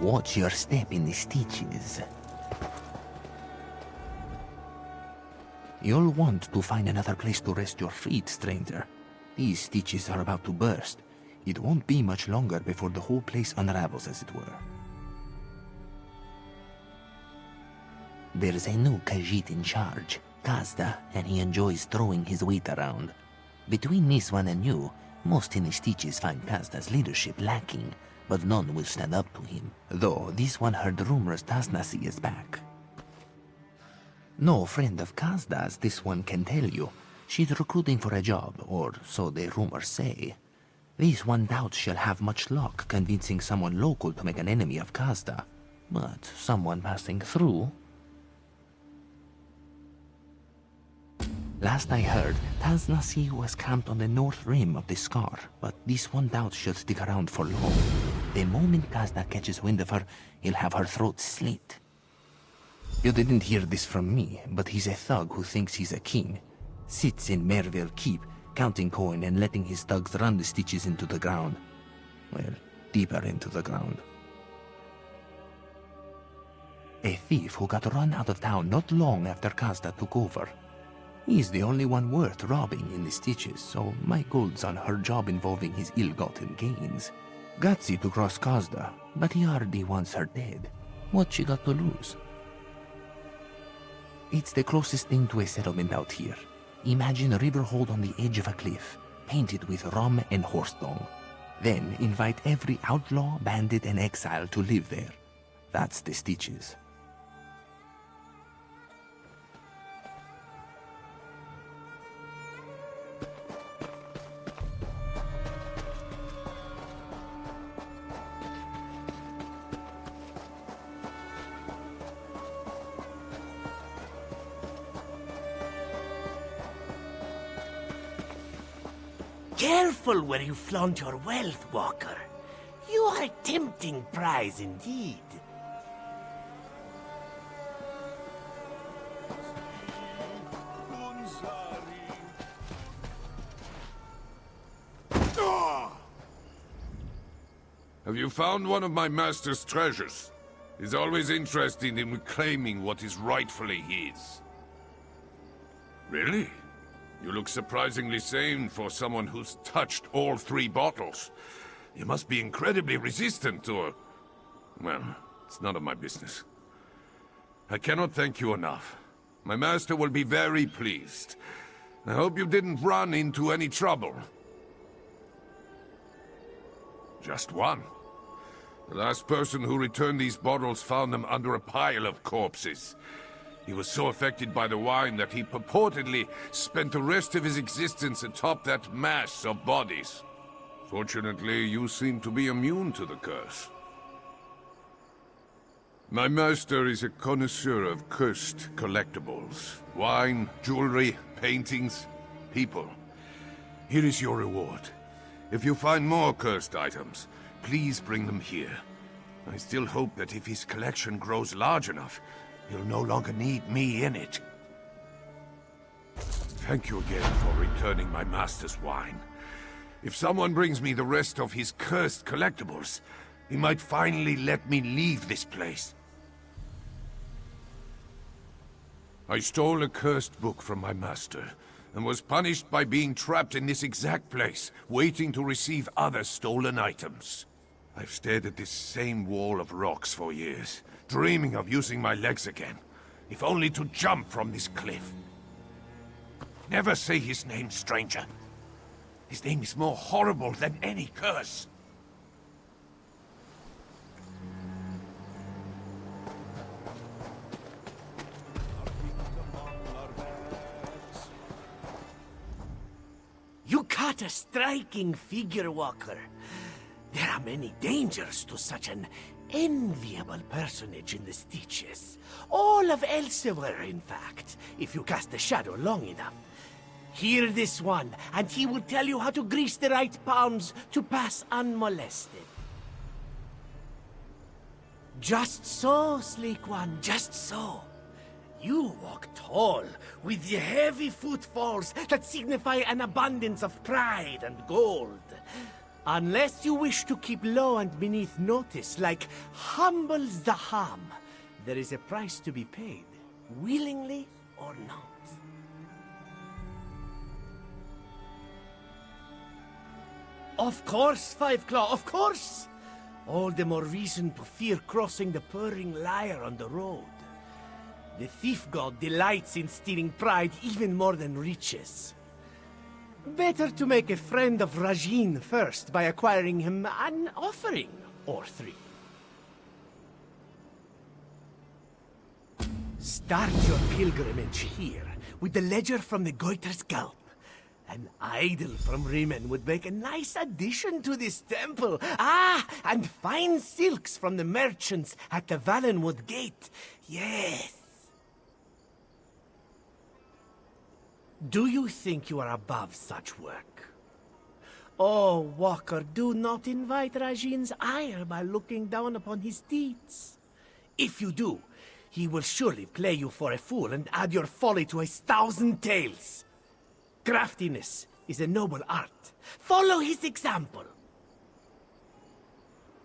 Watch your step in the stitches. You'll want to find another place to rest your feet, stranger. These stitches are about to burst. It won't be much longer before the whole place unravels, as it were. There's a new Khajiit in charge, Kazda, and he enjoys throwing his weight around. Between this one and you, most in the stitches find Kazda's leadership lacking, but none will stand up to him, though this one heard rumors Tasnasi is back. No friend of Kazda's, this one can tell you. She's recruiting for a job, or so the rumors say. This one doubts she'll have much luck convincing someone local to make an enemy of Kazda, but someone passing through. Last I heard, Tasnasi was camped on the north rim of the scar, but this one doubts she'll stick around for long. The moment Kazda catches wind of her, he'll have her throat slit. You didn't hear this from me, but he's a thug who thinks he's a king. Sits in Merville Keep, counting coin and letting his thugs run the stitches into the ground. Well, deeper into the ground. A thief who got run out of town not long after Kazda took over. He's the only one worth robbing in the stitches, so my gold's on her job involving his ill-gotten gains. Gutsy to cross Kazda, but he already wants her dead. What she got to lose? It's the closest thing to a settlement out here. Imagine a river hold on the edge of a cliff, painted with rum and horse dung. Then invite every outlaw, bandit, and exile to live there. That's the stitches. Careful where you flaunt your wealth, Walker. You are a tempting prize indeed. Have you found one of my master's treasures? He's always interested in reclaiming what is rightfully his. Really? You look surprisingly sane for someone who's touched all 3 bottles. You must be incredibly resistant to her. Well, it's none of my business. I cannot thank you enough. My master will be very pleased. I hope you didn't run into any trouble. Just one. The last person who returned these bottles found them under a pile of corpses. He was so affected by the wine that he purportedly spent the rest of his existence atop that mass of bodies. Fortunately, you seem to be immune to the curse. My master is a connoisseur of cursed collectibles. Wine, jewelry, paintings, people. Here is your reward. If you find more cursed items, please bring them here. I still hope that if his collection grows large enough, he'll no longer need me in it. Thank you again for returning my master's wine. If someone brings me the rest of his cursed collectibles, he might finally let me leave this place. I stole a cursed book from my master, and was punished by being trapped in this exact place, waiting to receive other stolen items. I've stared at this same wall of rocks for years, dreaming of using my legs again, if only to jump from this cliff. Never say his name, stranger. His name is more horrible than any curse. You What a striking figure, Walker. There are many dangers to such an enviable personage in the Stitches. All of Elsweyr, in fact, if you cast a shadow long enough. Hear this one, and he will tell you how to grease the right palms to pass unmolested. Just so, sleek one, just so. You walk tall, with the heavy footfalls that signify an abundance of pride and gold. Unless you wish to keep low and beneath notice, like humble Zaham, there is a price to be paid, willingly or not. Of course, Five Claw, of course! All the more reason to fear crossing the Purring Lyre on the road. The thief god delights in stealing pride even more than riches. Better to make a friend of Rajin first by acquiring him an offering or three. Start your pilgrimage here with the ledger from the Goiter's Gulp. An idol from Riemann would make a nice addition to this temple. Ah, and fine silks from the merchants at the Valenwood Gate. Yes. Do you think you are above such work? Oh, Walker, do not invite Rajin's ire by looking down upon his deeds. If you do, he will surely play you for a fool and add your folly to his 1,000 tales. Craftiness is a noble art. Follow his example.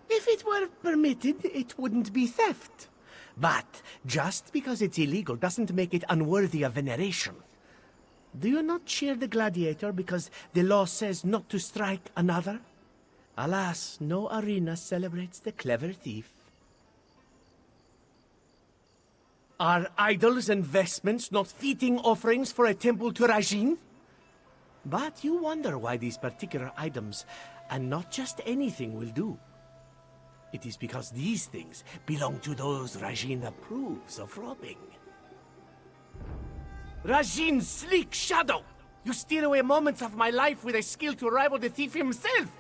If it were permitted, it wouldn't be theft. But just because it's illegal doesn't make it unworthy of veneration. Do you not cheer the gladiator because the law says not to strike another? Alas, no arena celebrates the clever thief. Are idols and vestments not fitting offerings for a temple to Rajin? But you wonder why these particular items, and not just anything, will do. It is because these things belong to those Rajin approves of robbing. Rajin's sleek shadow! You steal away moments of my life with a skill to rival the thief himself!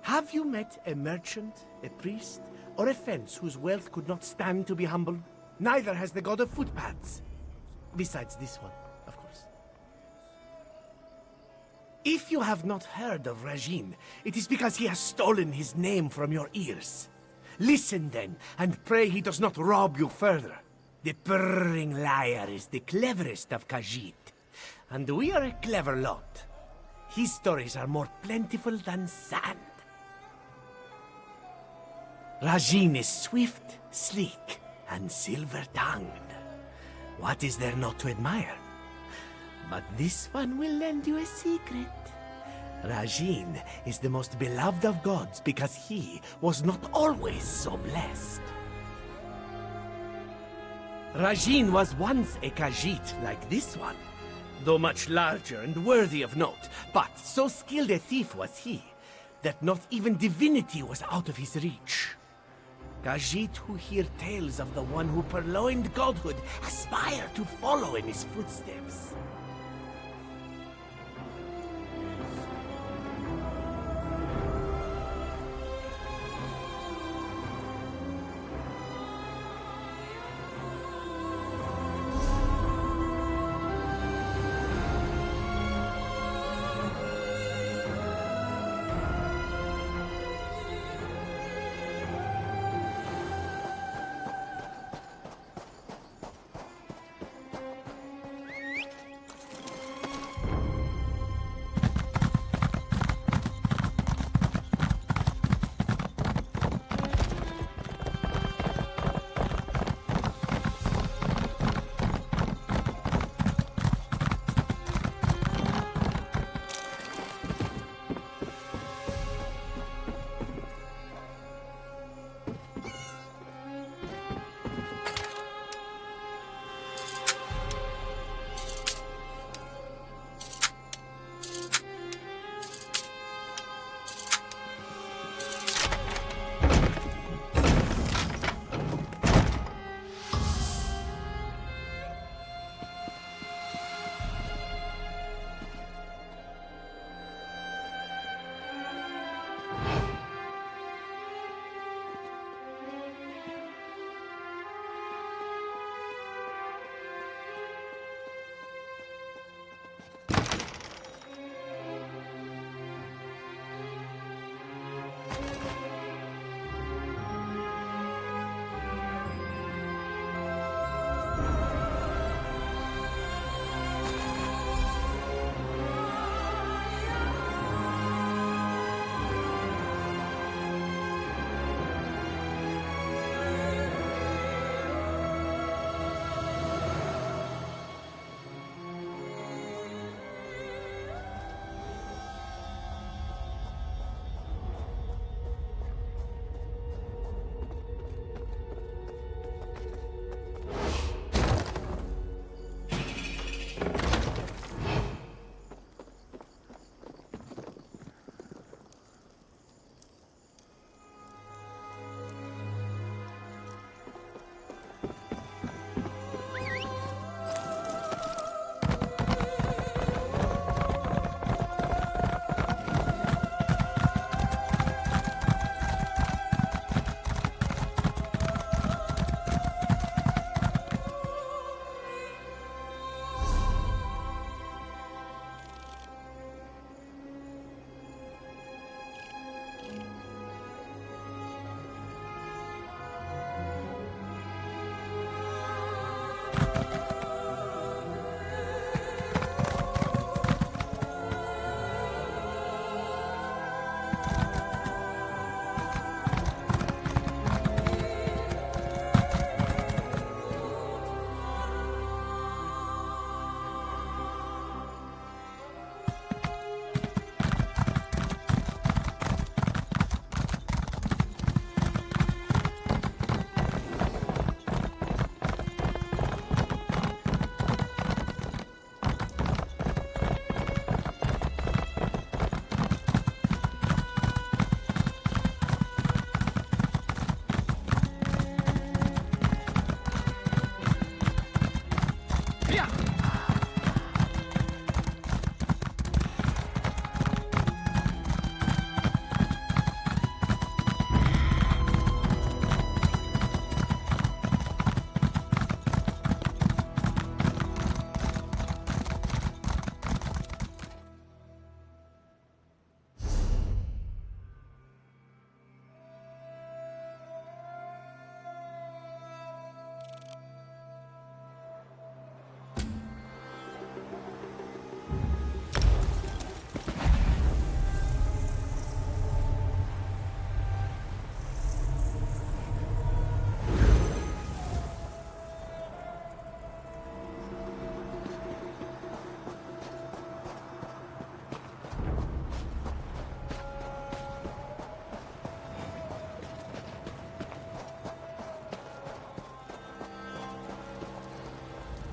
Have you met a merchant, a priest, or a fence whose wealth could not stand to be humbled? Neither has the god of footpaths. Besides this one, of course. If you have not heard of Rajin, it is because he has stolen his name from your ears. Listen then, and pray he does not rob you further. The Purring Lyre is the cleverest of Khajiit, and we are a clever lot. His stories are more plentiful than sand. Rajin is swift, sleek, and silver-tongued. What is there not to admire? But this one will lend you a secret. Rajin is the most beloved of gods because he was not always so blessed. Rajin was once a Khajiit like this one, though much larger and worthy of note, but so skilled a thief was he, that not even divinity was out of his reach. Khajiit who hear tales of the one who purloined godhood aspire to follow in his footsteps.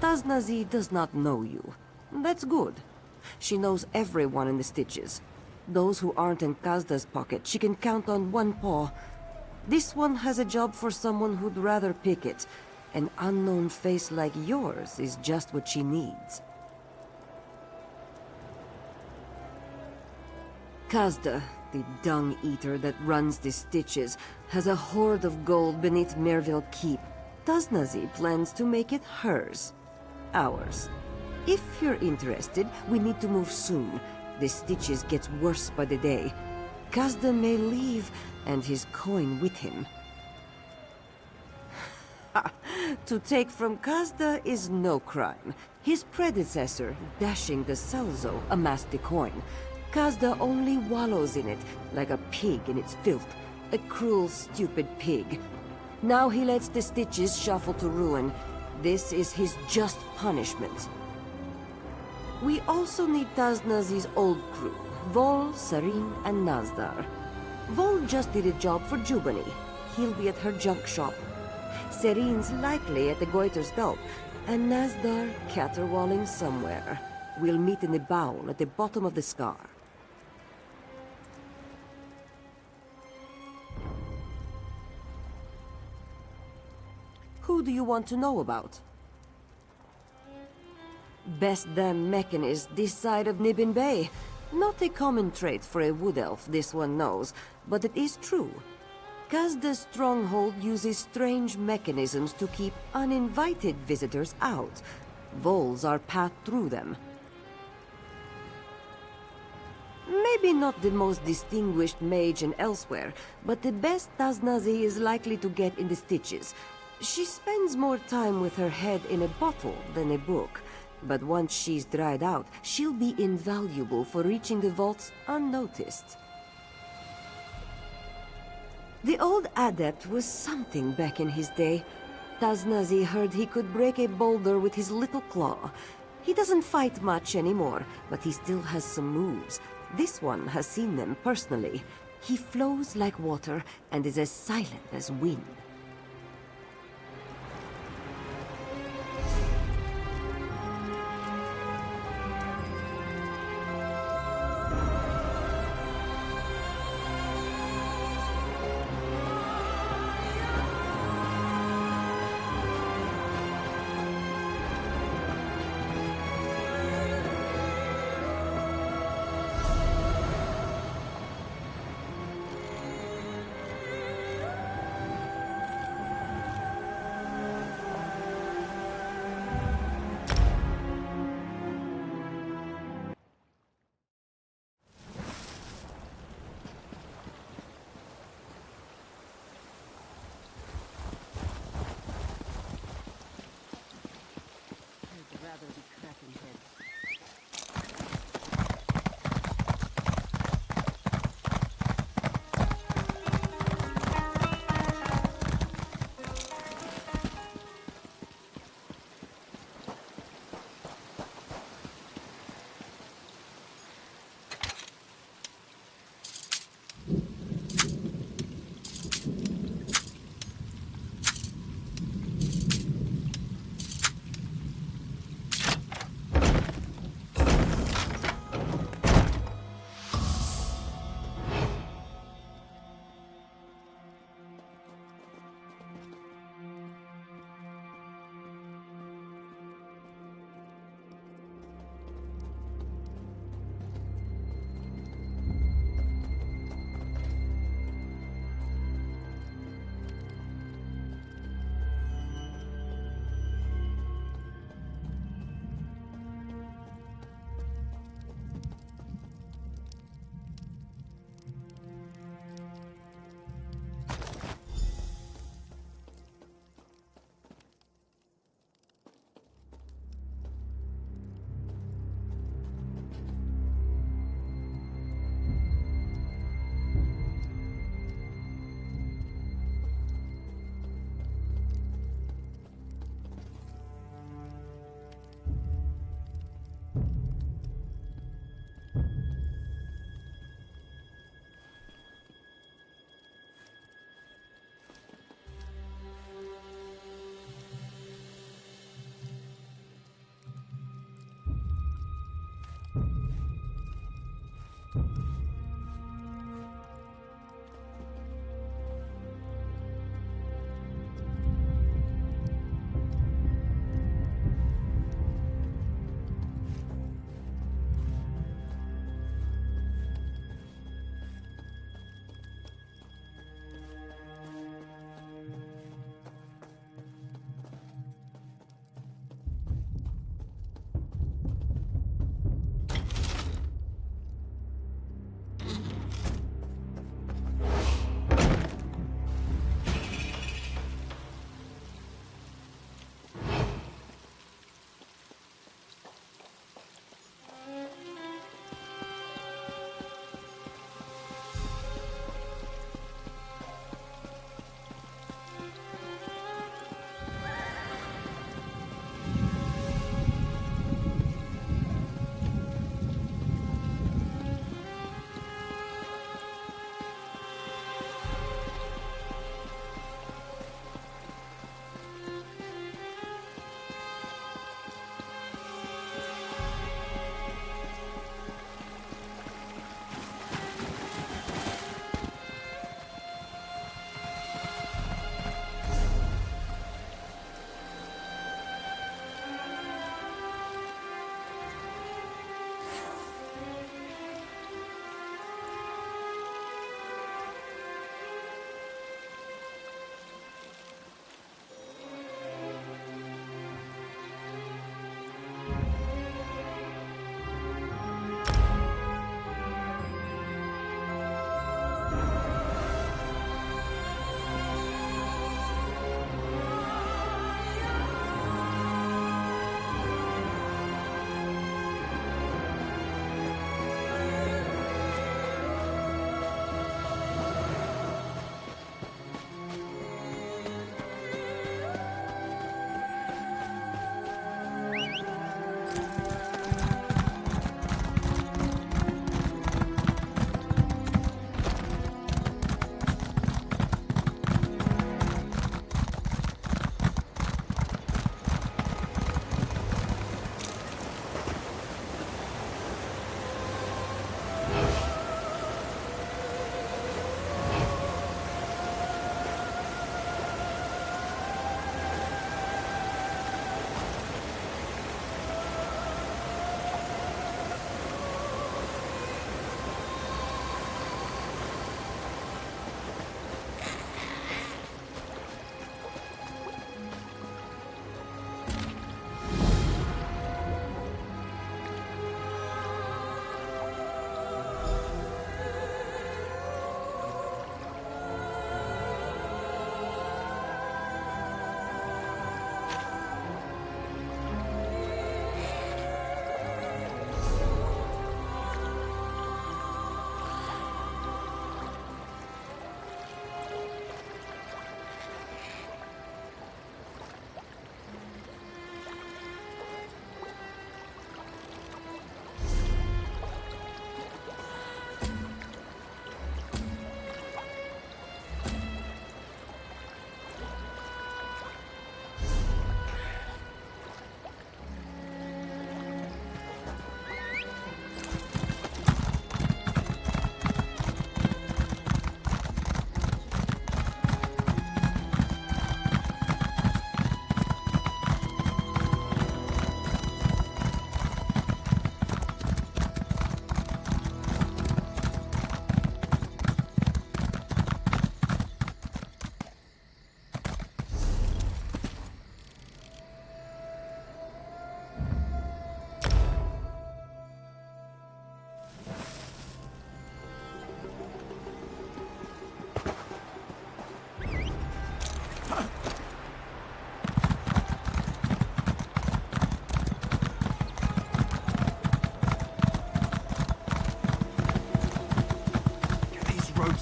Taznazi does not know you. That's good. She knows everyone in the Stitches. Those who aren't in Kazda's pocket, she can count on one paw. This one has a job for someone who'd rather pick it. An unknown face like yours is just what she needs. Kazda, the dung-eater that runs the Stitches, has a hoard of gold beneath Merville Keep. Taznazi plans to make it hers. Ours. If you're interested, we need to move soon. The Stitches gets worse by the day. Kazda may leave, and his coin with him. To take from Kazda is no crime. His predecessor, Dashing the Salzo, amassed the coin. Kazda only wallows in it, like a pig in its filth. A cruel, stupid pig. Now he lets the Stitches shuffle to ruin. This is his just punishment. We also need Taznazi's old crew, Vol, Sarin, and Nazdar. Vol just did a job for Jubani. He'll be at her junk shop. Sarin's likely at the Goiter's Gulp, and Nazdar caterwauling somewhere. We'll meet in the bowl at the bottom of the scar. Who do you want to know about? Best damn mechanist this side of Nibbin Bay. Not a common trait for a wood elf, this one knows, but it is true. Kazda's stronghold uses strange mechanisms to keep uninvited visitors out. Voles are passed through them. Maybe not the most distinguished mage in Elsweyr, but the best Taznazi is likely to get in the Stitches. She spends more time with her head in a bottle than a book. But once she's dried out, she'll be invaluable for reaching the vaults unnoticed. The old adept was something back in his day. Taznazi heard he could break a boulder with his little claw. He doesn't fight much anymore, but he still has some moves. This one has seen them personally. He flows like water and is as silent as wind.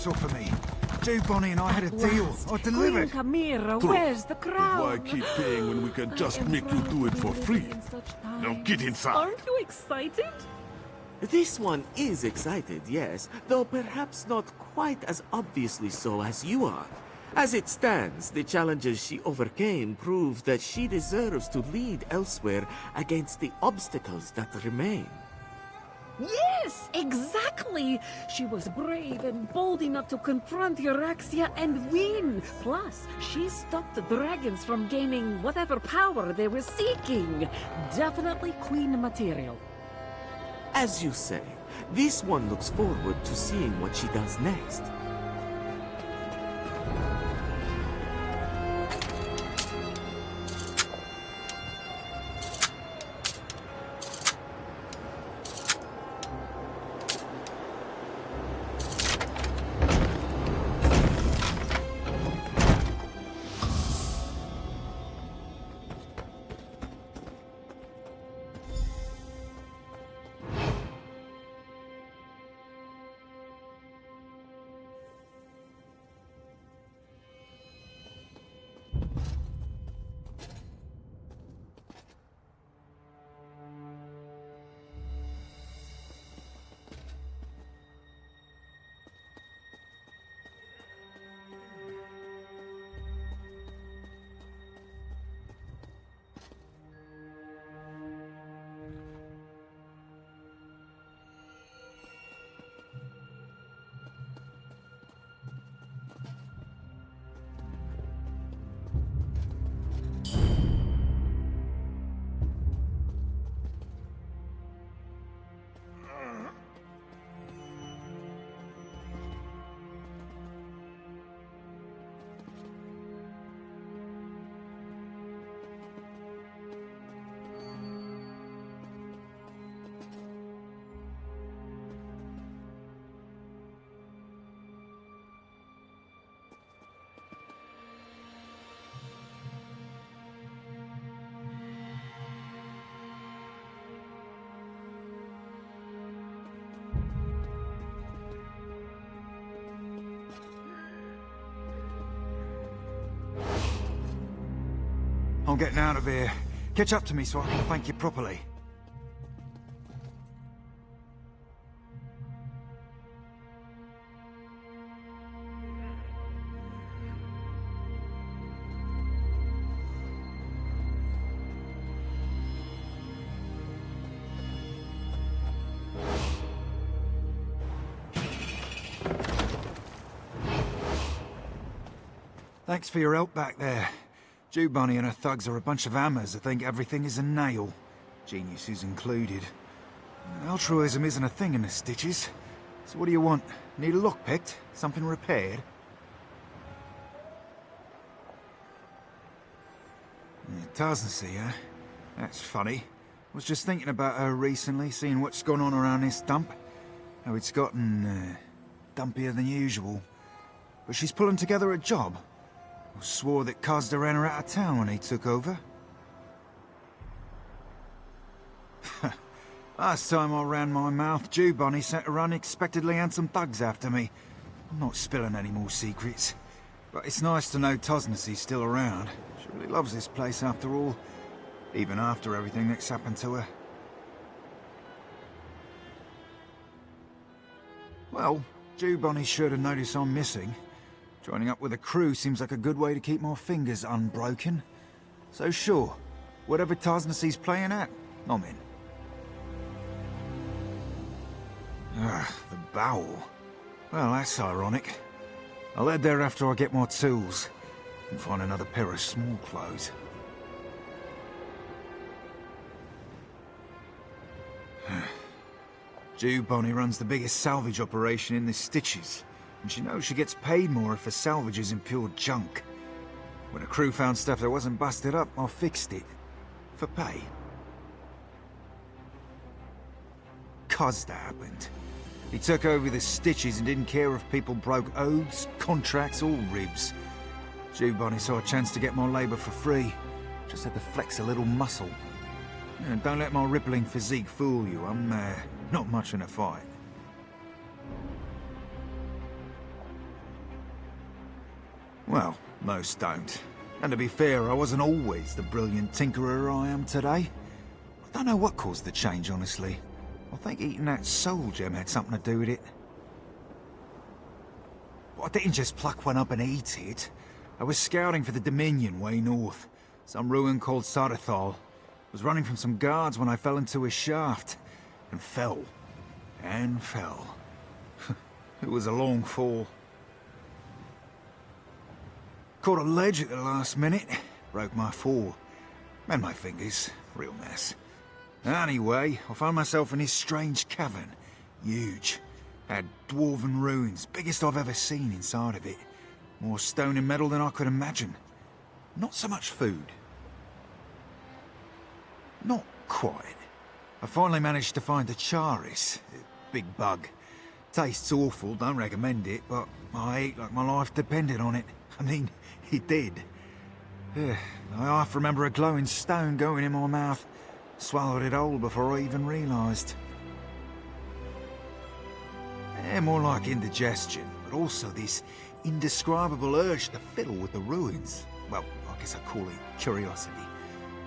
offer me. Jew Bonnie and I had a deal. I delivered. Queen Camira, True. where's the crown? Why keep paying when we can just make you do it for free? Now get inside. Aren't you excited? This one is excited, yes, though perhaps not quite as obviously so as you are. As it stands, the challenges she overcame prove that she deserves to lead Elsweyr against the obstacles that remain. Yes, exactly! She was brave and bold enough to confront Euraxia and win. Plus, she stopped the dragons from gaining whatever power they were seeking. Definitely queen material. As you say, this one looks forward to seeing what she does next. I'm getting out of here. Catch up to me so I can thank you properly. Thanks for your help back there. Jew Bonnie and her thugs are a bunch of hammers that think everything is a nail. Geniuses included. Altruism isn't a thing in the Stitches. So what do you want? Need a lock picked? Something repaired? Tarsnessy, huh? That's funny. Was just thinking about her recently, seeing what's gone on around this dump. How it's gotten, dumpier than usual. But she's pulling together a job. Swore that Kazda ran her out of town when he took over. Last time I ran my mouth, Jew Bonnie sent her unexpectedly handsome thugs after me. I'm not spilling any more secrets. But it's nice to know Tosnessy's still around. She really loves this place after all. Even after everything that's happened to her. Well, Jew Bonnie's sure to notice I'm missing. Joining up with a crew seems like a good way to keep my fingers unbroken. So sure, whatever Tarsnessy's playing at, I'm in. The bowel. Well, that's ironic. I'll head there after I get my tools and find another pair of small clothes. Jew Bonnie runs the biggest salvage operation in the Stitches. And she knows she gets paid more if her salvage is in pure junk. When a crew found stuff that wasn't busted up, I fixed it. For pay. 'Cause that happened. He took over the Stitches and didn't care if people broke oaths, contracts, or ribs. Jew Bonnie saw a chance to get more labour for free. Just had to flex a little muscle. And don't let my rippling physique fool you. I'm, not much in a fight. Well, most don't. And to be fair, I wasn't always the brilliant tinkerer I am today. I don't know what caused the change, honestly. I think eating that soul gem had something to do with it. But I didn't just pluck one up and eat it. I was scouting for the Dominion way north. Some ruin called Sorcerer. Was running from some guards when I fell into a shaft. And fell. And fell. It was a long fall. Caught a ledge at the last minute. Broke my fall. And my fingers. Real mess. Anyway, I found myself in this strange cavern. Huge. Had dwarven ruins, biggest I've ever seen inside of it. More stone and metal than I could imagine. Not so much food. Not quite. I finally managed to find a charis. Big bug. Tastes awful, don't recommend it, but I ate like my life depended on it. I mean, it did. I half remember a glowing stone going in my mouth. Swallowed it whole before I even realised. More like indigestion, but also this indescribable urge to fiddle with the ruins. Well, I guess I'd call it curiosity.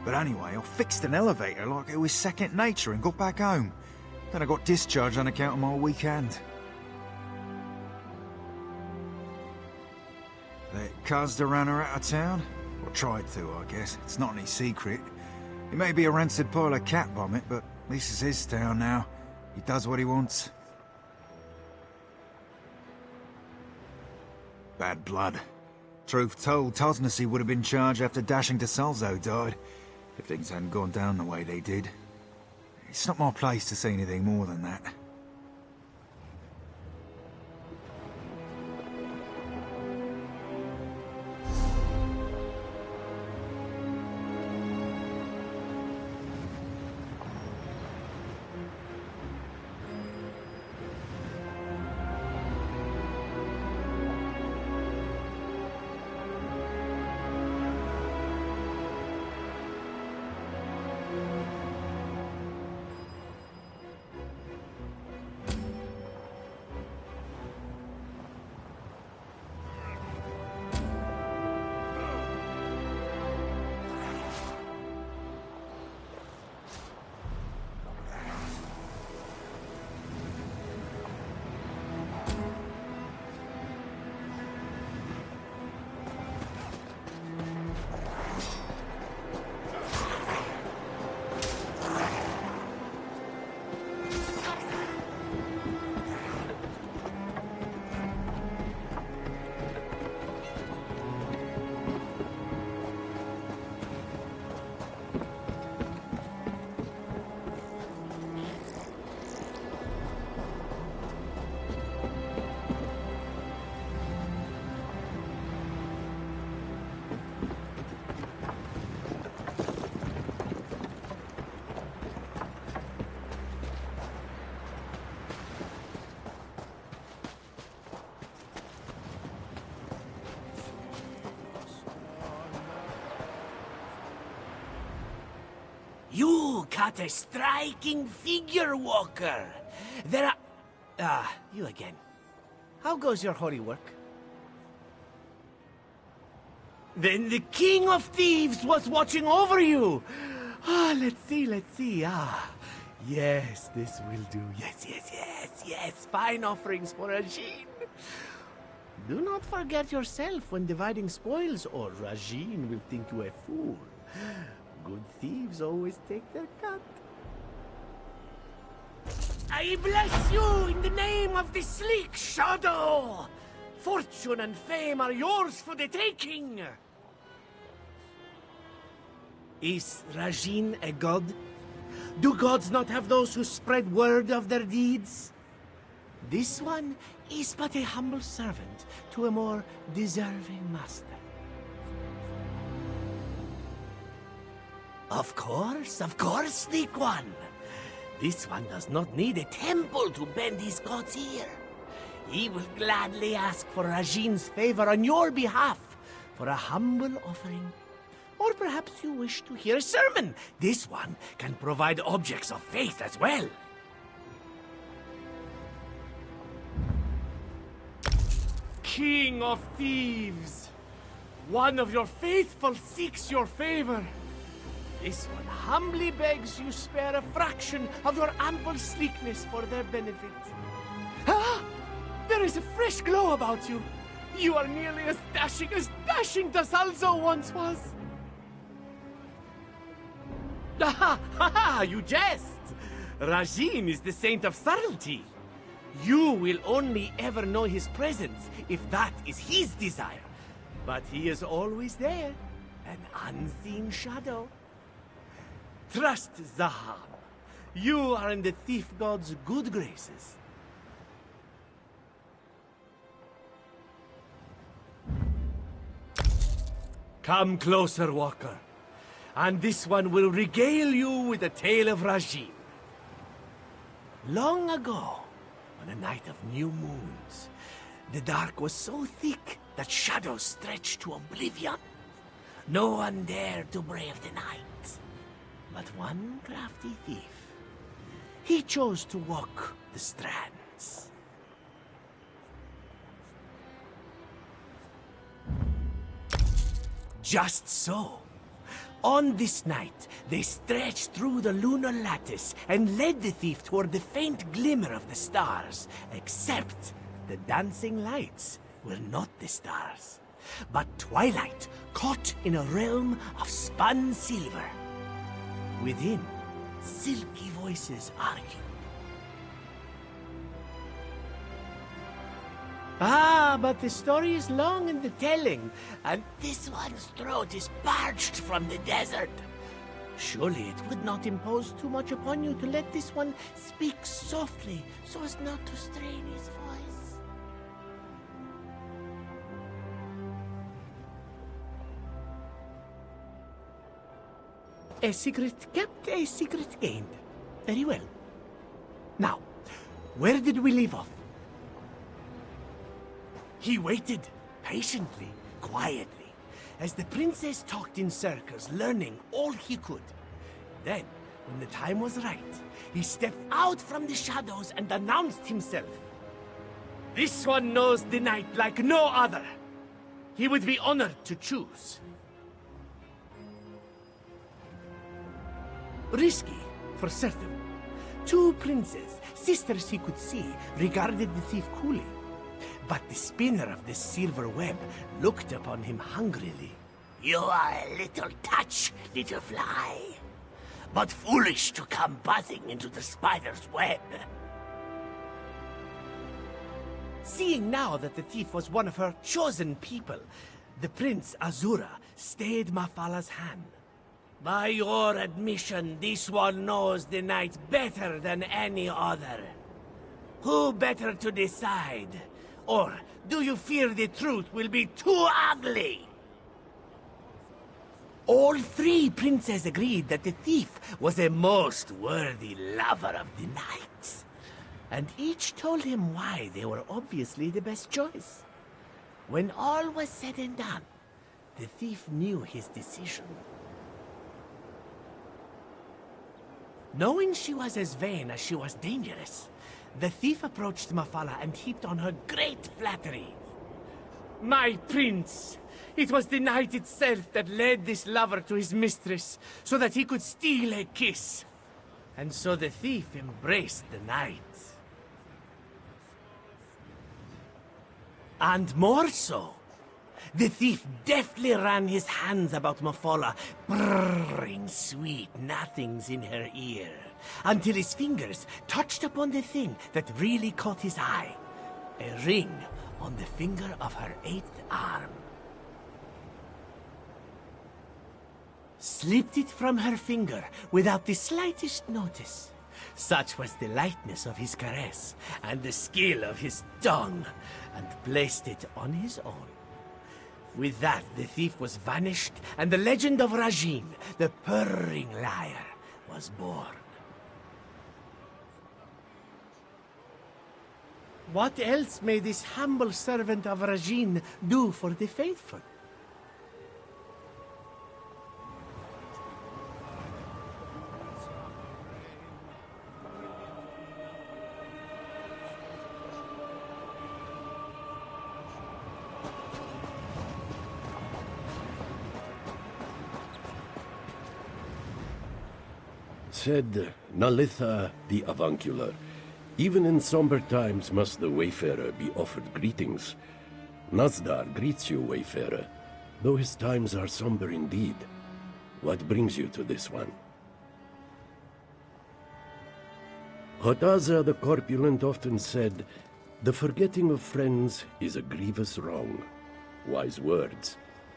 But anyway, I fixed an elevator like it was second nature and got back home. Then I got discharged on account of my weekend. Let Kazda ran her out of town? Or tried to, I guess. It's not any secret. He may be a rancid pile of cat vomit, but at least it's his town now. He does what he wants. Bad blood. Truth told, Tosnacy would have been charged after dashing to Salzo died, if things hadn't gone down the way they did. It's not my place to say anything more than that. You cut a striking figure, Walker. There are... you again. How goes your holy work? Then the King of Thieves was watching over you! Let's see. Yes, this will do. Yes. Fine offerings for Rajin. Do not forget yourself when dividing spoils, or Rajin will think you a fool. Good thieves always take their cut. I bless you in the name of the sleek shadow! Fortune and fame are yours for the taking! Is Rajin a god? Do gods not have those who spread word of their deeds? This one is but a humble servant to a more deserving master. Of course, Sleek One. This one does not need a temple to bend his god's ear. He will gladly ask for Rajin's favor on your behalf for a humble offering. Or perhaps you wish to hear a sermon. This one can provide objects of faith as well. King of Thieves, One of your faithful seeks your favor. This one humbly begs you spare a fraction of your ample sleekness for their benefit. Ah! There is a fresh glow about you. You are nearly as dashing the Salzo once was. Ha ha! You jest! Rajin is the saint of subtlety. You will only ever know his presence if that is his desire. But he is always there, an unseen shadow. Trust Zaham. You are in the thief god's good graces. Come closer, Walker. And this one will regale you with a tale of Rajin. Long ago, on a night of new moons, the dark was so thick that shadows stretched to oblivion. No one dared to brave the night. But one crafty thief. He chose to walk the strands. Just so. On this night, they stretched through the lunar lattice and led the thief toward the faint glimmer of the stars, except the dancing lights were not the stars, but twilight caught in a realm of spun silver. Within, silky voices argued. Ah, but the story is long in the telling, and this one's throat is parched from the desert. Surely it would not impose too much upon you to let this one speak softly so as not to strain his voice. A secret kept, a secret gained. Very well. Now, where did we leave off? He waited, patiently, quietly, as the princess talked in circles, learning all he could. Then, when the time was right, he stepped out from the shadows and announced himself. This one knows the night like no other. He would be honored to choose. Risky, for certain. Two princes, sisters he could see, regarded the thief coolly. But the spinner of the silver web looked upon him hungrily. You are a little touch, little fly, but foolish to come buzzing into the spider's web. Seeing now that the thief was one of her chosen people, the Prince Azura stayed Mafala's hand. By your admission, this one knows the night better than any other. Who better to decide? Or do you fear the truth will be too ugly? All three princes agreed that the thief was a most worthy lover of the night. And each told him why they were obviously the best choice. When all was said and done, the thief knew his decision. Knowing she was as vain as she was dangerous, the thief approached Mafala and heaped on her great flattery. My prince, it was the night itself that led this lover to his mistress, so that he could steal a kiss. And so the thief embraced the night. And more so, the thief deftly ran his hands about Mafala, purring sweet nothings in her ear, until his fingers touched upon the thing that really caught his eye. A ring on the finger of her 8th arm. Slipped it from her finger without the slightest notice. Such was the lightness of his caress and the skill of his tongue, and placed it on his own. With that, the thief was vanished, and the legend of Rajin, the purring liar, was born. What else may this humble servant of Rajin do for the faithful? said, Nalitha the avuncular. Even in somber times must the wayfarer be offered greetings. Nazdar greets you, wayfarer, though his times are somber indeed. What brings you to this one? Hotaza the corpulent often said, the forgetting of friends is a grievous wrong. Wise words.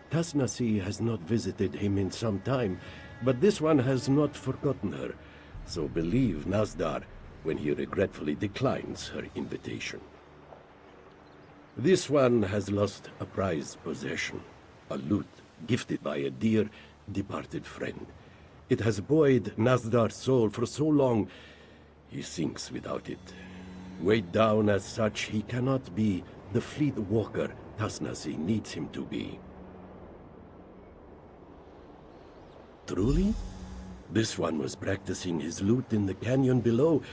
Tasnasi has not visited him in some time, but this one has not forgotten her, so believe Nazdar when he regretfully declines her invitation. This one has lost a prized possession, a lute gifted by a dear, departed friend. It has buoyed Nazdar's soul for so long, he sinks without it. Weighed down as such, he cannot be the fleet walker Tasnasi needs him to be. Truly? This one was practicing his lute in the canyon below,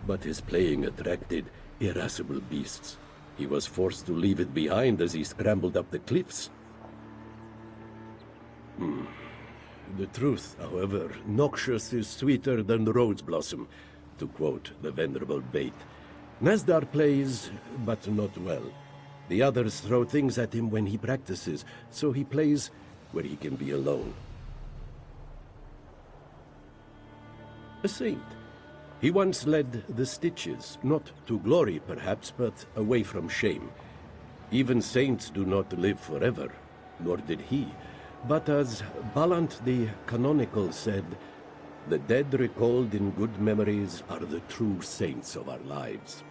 but his playing attracted irascible beasts. He was forced to leave it behind as he scrambled up the cliffs. The truth, however, noxious is sweeter than the rose blossom, to quote the venerable Bait. Nazdar plays, but not well. The others throw things at him when he practices, so he plays where he can be alone. A saint. He once led the Stitches, not to glory perhaps, but away from shame. Even saints do not live forever, nor did he. But as Ballant the Canonical said, the dead recalled in good memories are the true saints of our lives.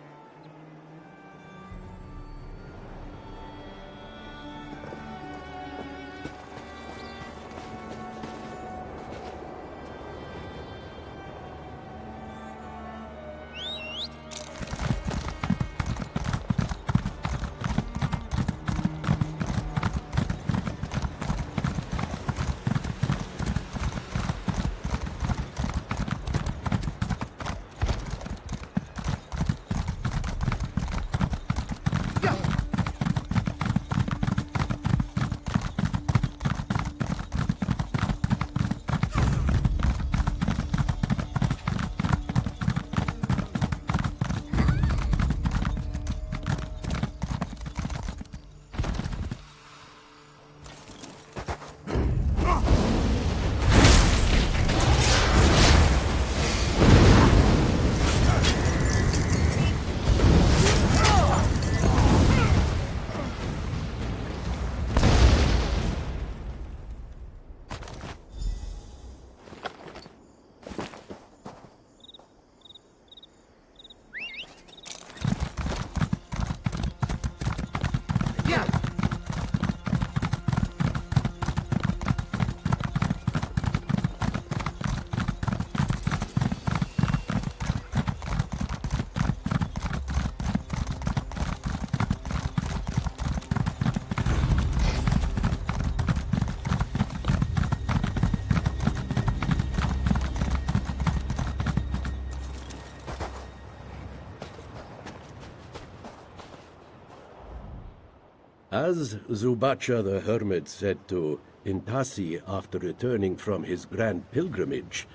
As Zubacha the Hermit said to Intasi after returning from his grand pilgrimage,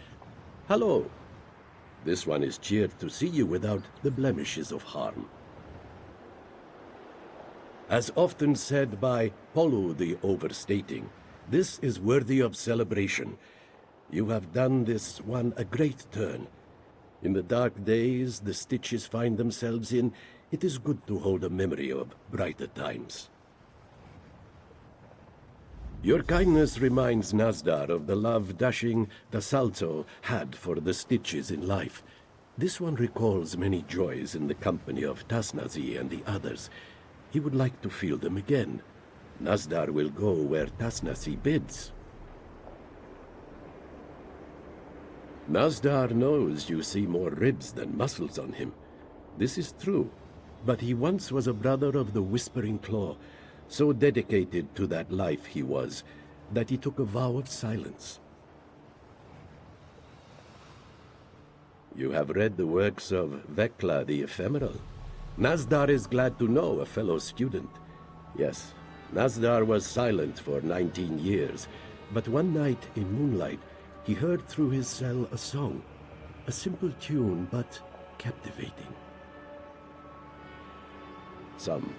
"Hello. This one is cheered to see you without the blemishes of harm." As often said by Polu the Overstating, this is worthy of celebration. You have done this one a great turn. In the dark days the Stitches find themselves in, it is good to hold a memory of brighter times. Your kindness reminds Nazdar of the love dashing Dasalto had for the Stitches in life. This one recalls many joys in the company of Tasnazi and the others. He would like to feel them again. Nazdar will go where Tasnazi bids. Nazdar knows you see more ribs than muscles on him. This is true, but he once was a brother of the Whispering Claw, so dedicated to that life he was, that he took a vow of silence. You have read the works of Vekla the Ephemeral. Nazdar is glad to know a fellow student. Yes, Nazdar was silent for 19 years, but one night in moonlight, he heard through his cell a song. A simple tune, but captivating. Some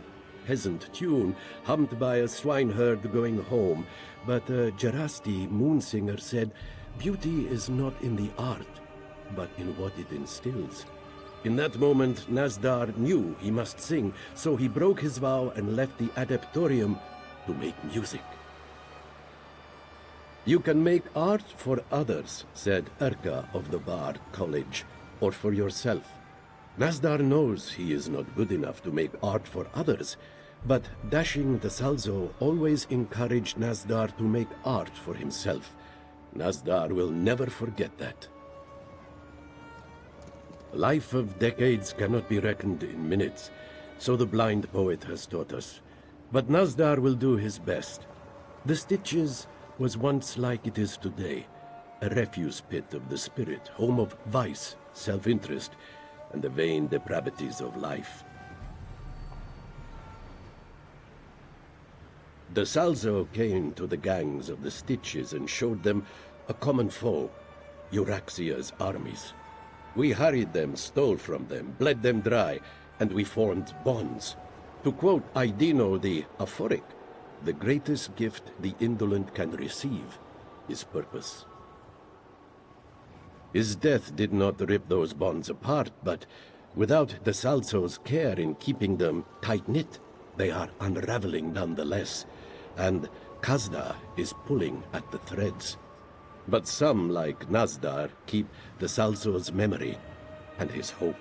peasant tune hummed by a swineherd going home, but a Jarasti moonsinger said, "Beauty is not in the art, but in what it instills." In that moment, Nazdar knew he must sing, so he broke his vow and left the adeptorium to make music. "You can make art for others," said Urka of the Bard College, "or for yourself. Nazdar knows he is not good enough to make art for others, but Dashing the Salzo always encouraged Nazdar to make art for himself. Nazdar will never forget that. A life of decades cannot be reckoned in minutes, so the blind poet has taught us. But Nazdar will do his best. The Stitches was once like it is today, a refuse pit of the spirit, home of vice, self-interest, and the vain depravities of life. The Salzo came to the gangs of the Stitches and showed them a common foe, Euraxia's armies. We harried them, stole from them, bled them dry, and we formed bonds. To quote Aidino the Aphoric, the greatest gift the indolent can receive is purpose. His death did not rip those bonds apart, but without the Salzo's care in keeping them tight-knit, they are unraveling nonetheless, and Kazda is pulling at the threads. But some, like Nazdar, keep the Salzo's memory and his hope.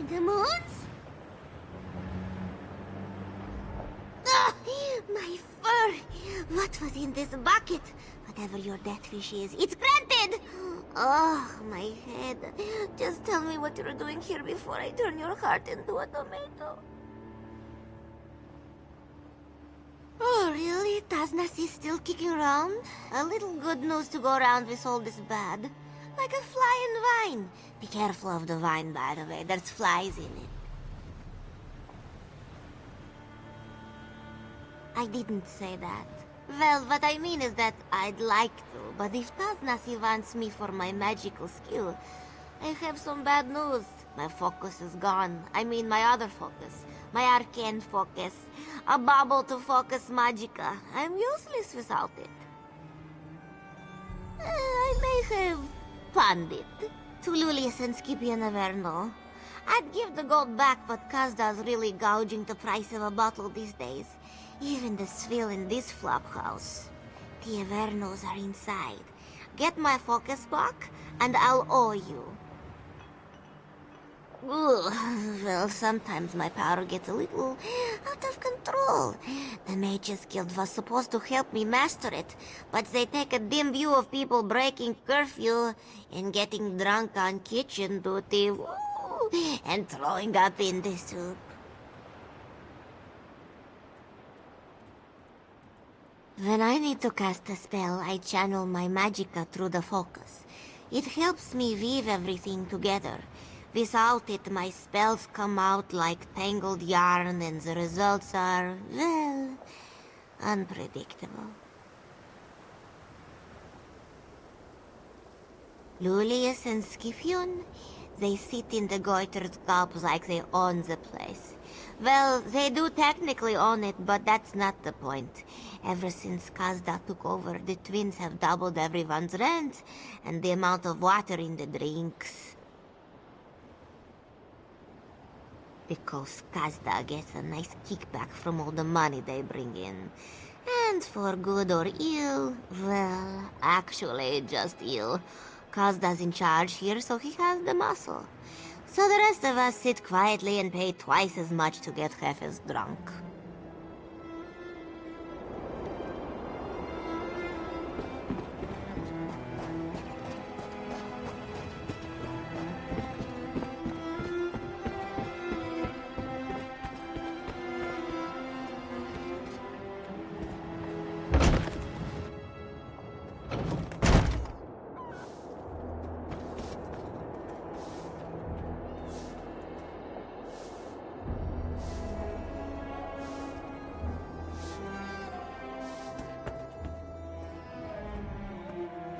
The moons? Ah, my fur! What was in this bucket? Whatever your death wish is, it's granted! Oh, my head. Just tell me what you're doing here before I turn your heart into a tomato. Oh, really? Taznas is still kicking around? A little good news to go around with all this bad. Like a fly in vine. Be careful of the vine, by the way. There's flies in it. I didn't say that. Well, what I mean is that I'd like to, but if Taznasi wants me for my magical skill, I have some bad news. My focus is gone. I mean my other focus. My arcane focus. A bubble to focus magica. I'm useless without it. I may have pawned it. To Lulius and Skippy and Averno. I'd give the gold back, but Kazda's really gouging the price of a bottle these days. Even the swill in this flophouse. The Avernos are inside. Get my focus back, and I'll owe you. Ugh. Well, sometimes my power gets a little out of control. The Mages Guild was supposed to help me master it, but they take a dim view of people breaking curfew and getting drunk on kitchen duty, and throwing up in the soup. When I need to cast a spell, I channel my magicka through the focus. It helps me weave everything together. Without it, my spells come out like tangled yarn, and the results are, well, unpredictable. Lulius and Skifion, They sit in the goitered cups like they own the place. Well, they do technically own it, but that's not the point. Ever since Kazda took over, the twins have doubled everyone's rent and the amount of water in the drinks. Because Kazda gets a nice kickback from all the money they bring in. And for good or ill, well, actually just ill. Kazda's in charge here, so he has the muscle. So the rest of us sit quietly and pay twice as much to get half as drunk.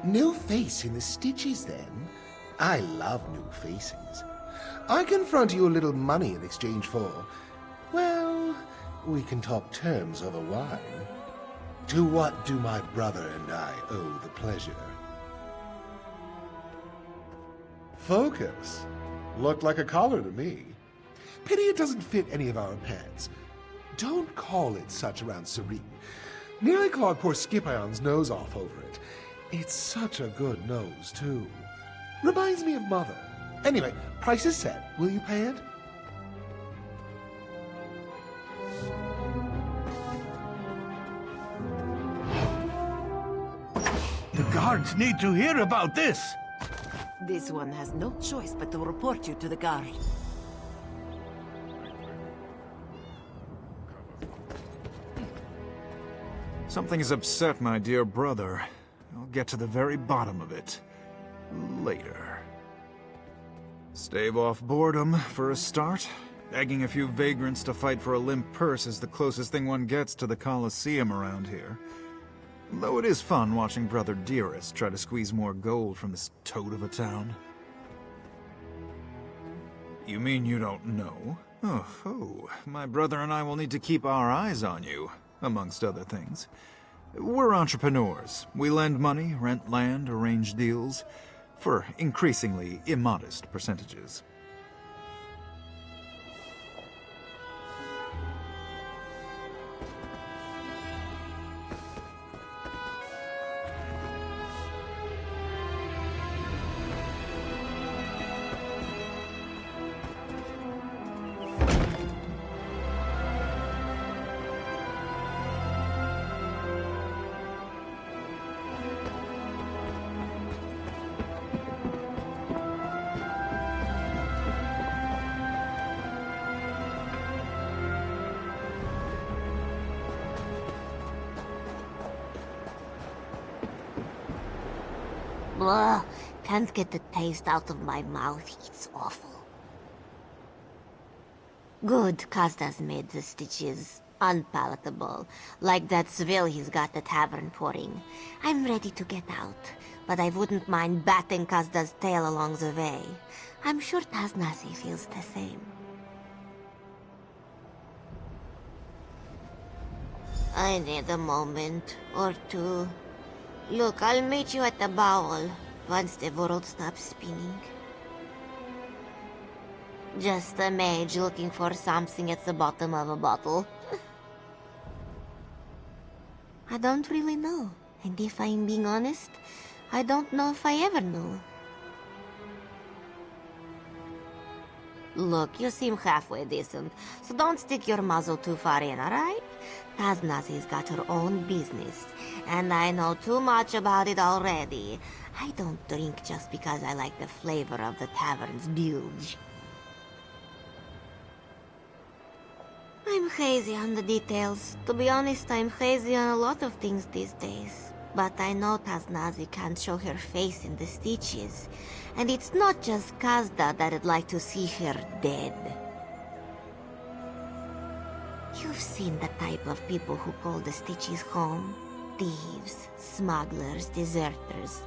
New face in the stitches, then? I love new faces. I can front you a little money in exchange for... well, we can talk terms over wine. To what do my brother and I owe the pleasure? Focus. Looked like a collar to me. Pity it doesn't fit any of our pants. Don't call it such around Serene. Nearly clawed poor Skip-Ion's nose off over it. It's such a good nose, too. Reminds me of Mother. Anyway, price is set. Will you pay it? The guards need to hear about this! This one has no choice but to report you to the guard. Something has upset my dear brother. I'll get to the very bottom of it later. Stave off boredom for a start. Begging a few vagrants to fight for a limp purse is the closest thing one gets to the Colosseum around here. Though it is fun watching Brother Dearest try to squeeze more gold from this toad of a town. You mean you don't know? Oh, my brother and I will need to keep our eyes on you, amongst other things. We're entrepreneurs. We lend money, rent land, arrange deals, for increasingly immodest percentages. Blah, can't get the taste out of my mouth. It's awful. Good, Kazda's made the stitches unpalatable. Like that swill he's got the tavern pouring. I'm ready to get out, but I wouldn't mind batting Kazda's tail along the way. I'm sure Taznazi feels the same. I need a moment or two. Look, I'll meet you at the bowl once the world stops spinning. Just a mage looking for something at the bottom of a bottle. I don't really know, and if I'm being honest, I don't know if I ever knew. Look, you seem halfway decent, so don't stick your muzzle too far in, alright? Taznazi's got her own business, and I know too much about it already. I don't drink just because I like the flavor of the tavern's bilge. I'm hazy on the details. To be honest, I'm hazy on a lot of things these days. But I know Taznazi can't show her face in the stitches. And it's not just Kazda that'd like to see her dead. You've seen the type of people who call the stitches home. thieves, smugglers, deserters.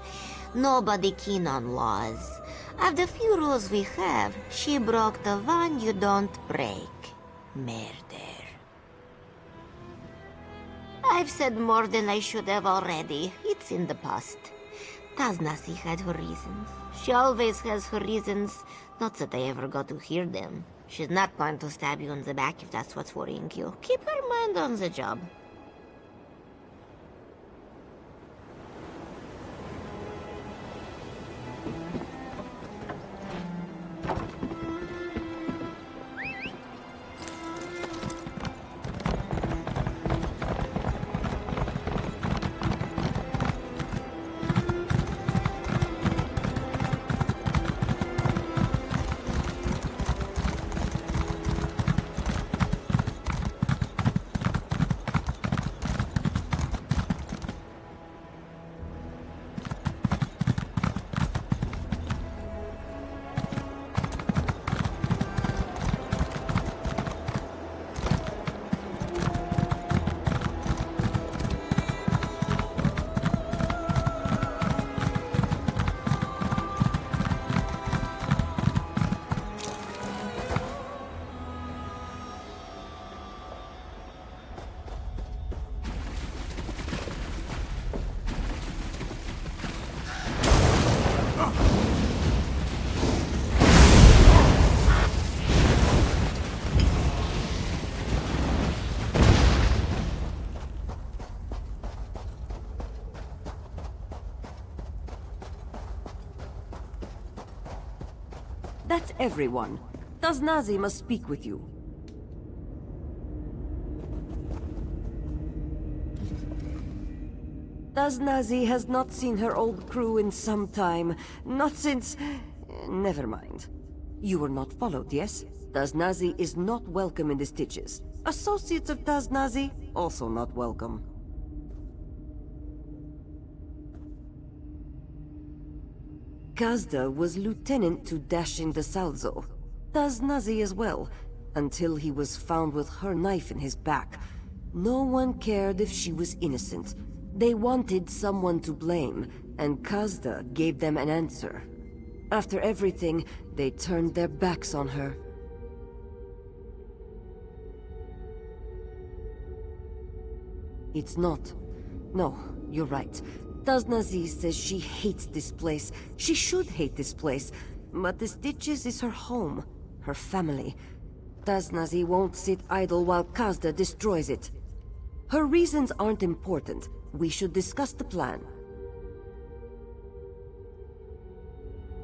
Nobody keen on laws. Of the few rules we have, she broke the one you don't break. Murder. I've said more than I should have already. It's in the past. Taznasi had her reasons. She always has her reasons. Not that I ever got to hear them. She's not going to stab you in the back if that's what's worrying you. Keep her mind on the job. That's everyone. Taznazi must speak with you. Taznazi has not seen her old crew in some time. Not since... Never mind. You were not followed, yes? Taznazi is not welcome in the Stitches. Associates of Taznazi, also not welcome. Kazda was lieutenant to Dashing the Salzo. Taznazi as well, until he was found with her knife in his back. No one cared if she was innocent. They wanted someone to blame, and Kazda gave them an answer. After everything, they turned their backs on her. It's not. No, you're right. Taznazi says she hates this place. She should hate this place. But the Stitches is her home, her family. Taznazi won't sit idle while Kazda destroys it. Her reasons aren't important. We should discuss the plan.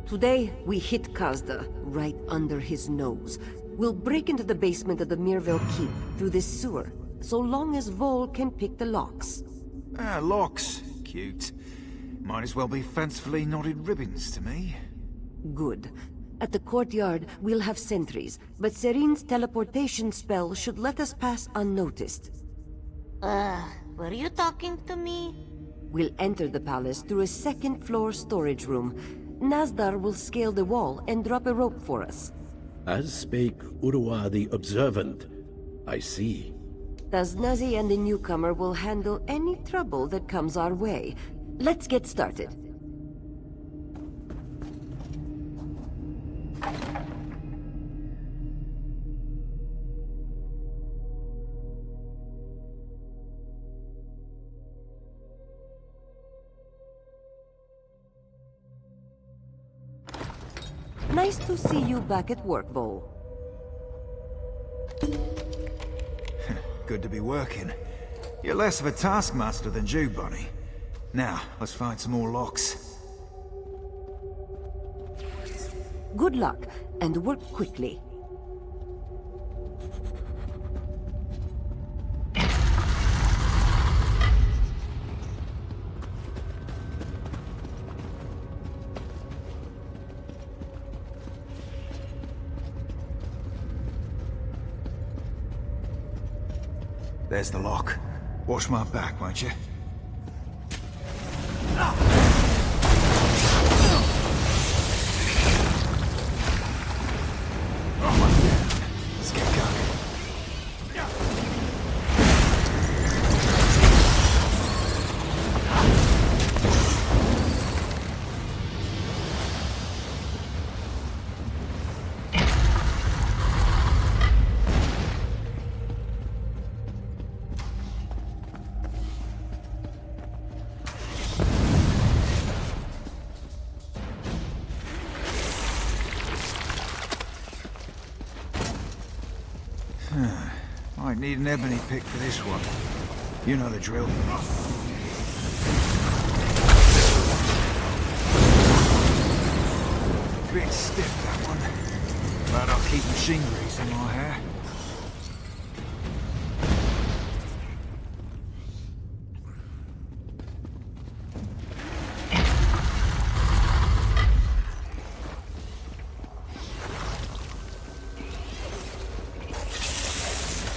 Today, we hit Kazda right under his nose. We'll break into the basement of the Mirville Keep through this sewer, so long as Vol can pick the locks. Ah, locks. Cute. Might as well be fancifully knotted ribbons to me. Good. At the courtyard, we'll have sentries, but Serene's teleportation spell should let us pass unnoticed. Were you talking to me? We'll enter the palace through a second-floor storage room. Nazdar will scale the wall and drop a rope for us. As spake Urwa the Observant. I see. Taznazi and the newcomer will handle any trouble that comes our way. Let's get started. Nice to see you back at work, Vol. Good to be working. You're less of a taskmaster than Jew Bunny. Now, let's find some more locks. Good luck, and work quickly. There's the lock. Watch my back, won't you? Let's get going. Might need an ebony pick for this one. You know the drill. Bit stiff, that one. But I'll keep machine grease in my hair.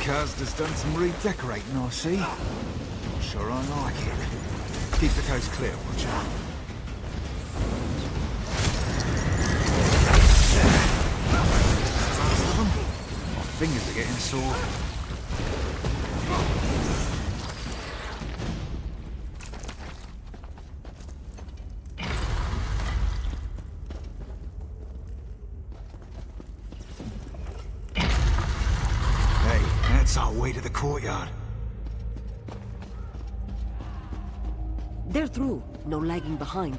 Kazda's done some redecorating, I see. Not sure I like it. Keep the coast clear, watch out. Last of them. My fingers are getting sore. That's our way to the courtyard. They're through. No lagging behind.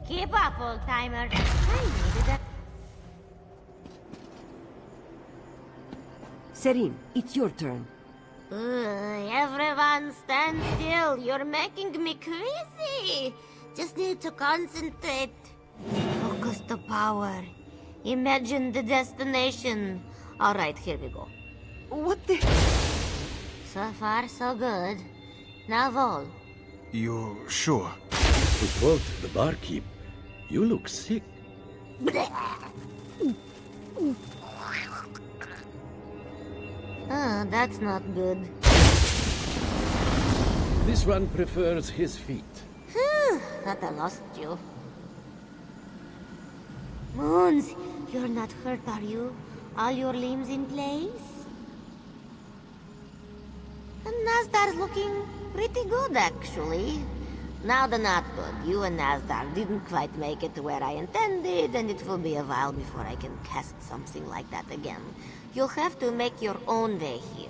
Keep up, old-timer. I needed a... Serene, it's your turn. Everyone stand still. You're making me crazy. Just need to concentrate. Focus the power. Imagine the destination. All right, here we go. What the... So far, so good. Now, Vol. You're sure? To quote the barkeep, you look sick. Oh, that's not good. This one prefers his feet. Thought I lost you. Moons, you're not hurt, are you? All your limbs in place? And Nazdar's looking pretty good, actually. Now the not good. You and Nazdar didn't quite make it to where I intended, and it will be a while before I can cast something like that again. You'll have to make your own way here.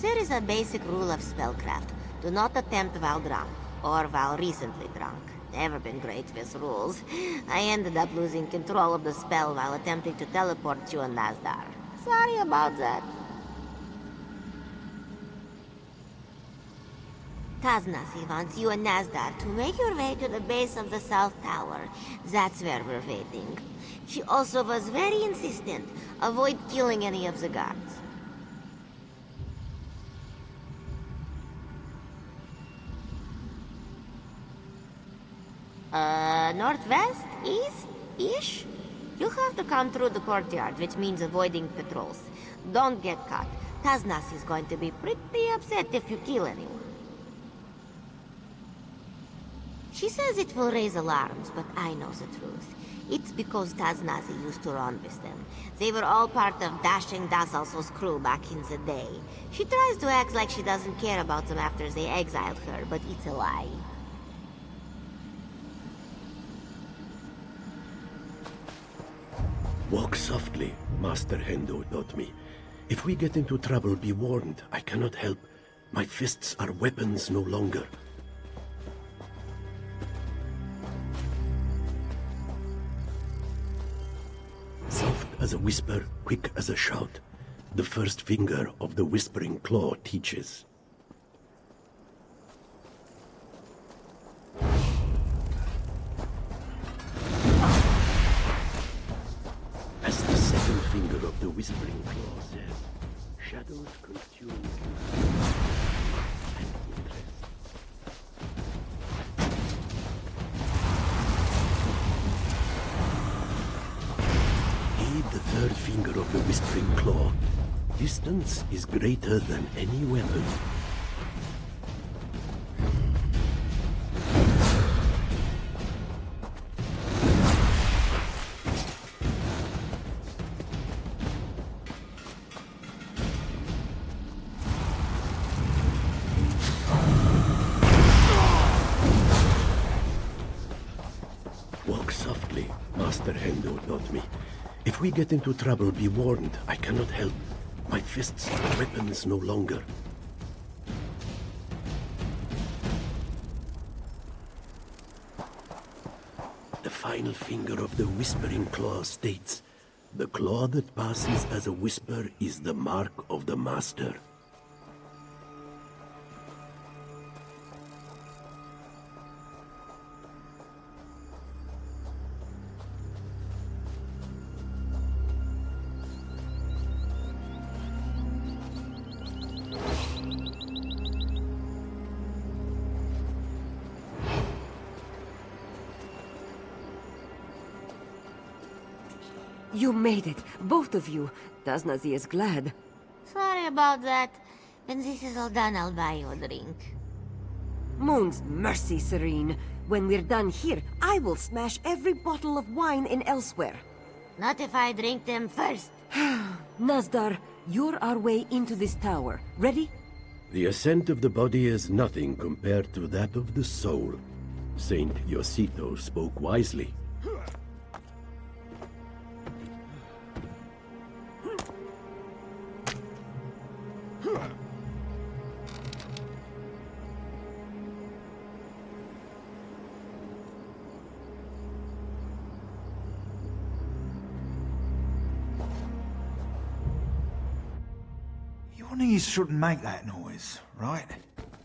There is a basic rule of spellcraft. Do not attempt while drunk, or while recently drunk. Never been great with rules. I ended up losing control of the spell while attempting to teleport you and Nazdar. Sorry about that. Taznasi wants you and Nazdar to make your way to the base of the South Tower. That's where we're waiting. She also was very insistent. Avoid killing any of the guards. Northwest? East-ish? You have to come through the courtyard, which means avoiding patrols. Don't get caught. Taznas is going to be pretty upset if you kill anyone. She says it will raise alarms, but I know the truth. It's because Taznazi used to run with them. They were all part of Dashing Dasalso's crew back in the day. She tries to act like she doesn't care about them after they exiled her, but it's a lie. Walk softly, Master Hendo taught me. If we get into trouble, be warned. I cannot help. My fists are weapons no longer. Soft as a whisper, quick as a shout. The first finger of the Whispering Claw teaches. As the second finger of the Whispering Claw says, shadows consume and interest. Aid the third finger of the Whispering Claw. Distance is greater than any weapon. Walk softly, Master Hendo taught me. If we get into trouble, be warned. I cannot help. My fists are weapons no longer. the final finger of the Whispering Claw states, "The claw that passes as a whisper is the mark of the Master." You made it, both of you. Tasnazi is glad. Sorry about that. When this is all done, I'll buy you a drink. Moon's mercy, Serene. When we're done here, I will smash every bottle of wine in Elsweyr. Not if I drink them first. Nazdar, you're our way into this tower. Ready? The ascent of the body is nothing compared to that of the soul. Saint Yosito spoke wisely. Your knees shouldn't make that noise, right?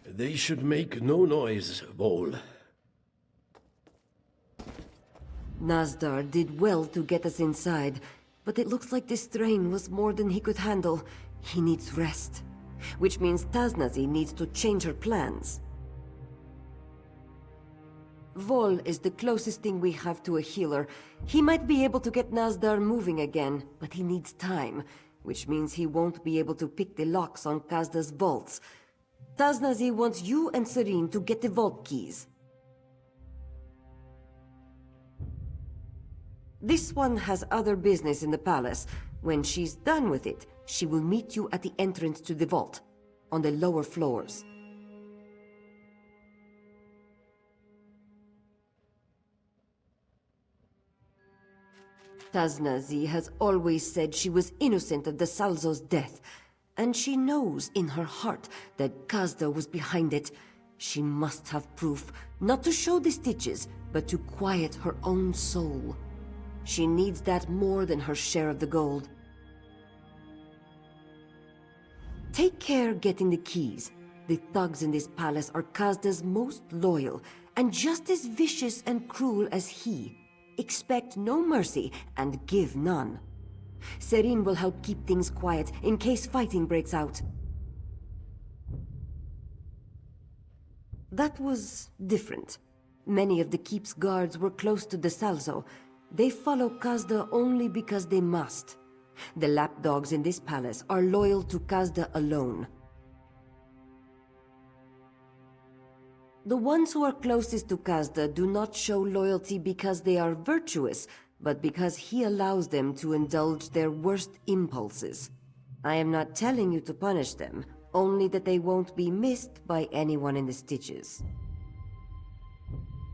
They should make no noise, Vol. Nazdar did well to get us inside, but it looks like this strain was more than he could handle. He needs rest. Which means Tasnazi needs to change her plans. Vol is the closest thing we have to a healer. He might be able to get Nazdar moving again, but he needs time, which means he won't be able to pick the locks on Kazda's vaults. Tasnazi wants you and Serene to get the vault keys. This one has other business in the palace. When she's done with it, she will meet you at the entrance to the vault, on the lower floors. Tasnazi has always said she was innocent of the Salzo's death, and she knows in her heart that Kazda was behind it. She must have proof, not to show the stitches, but to quiet her own soul. She needs that more than her share of the gold. Take care getting the keys. The thugs in this palace are Kazda's most loyal, and just as vicious and cruel as he. Expect no mercy, and give none. Serene will help keep things quiet in case fighting breaks out. That was different. Many of the keep's guards were close to the Salzo. They follow Kazda only because they must. The lapdogs in this palace are loyal to Kazda alone. The ones who are closest to Kazda do not show loyalty because they are virtuous, but because he allows them to indulge their worst impulses. I am not telling you to punish them, only that they won't be missed by anyone in the stitches.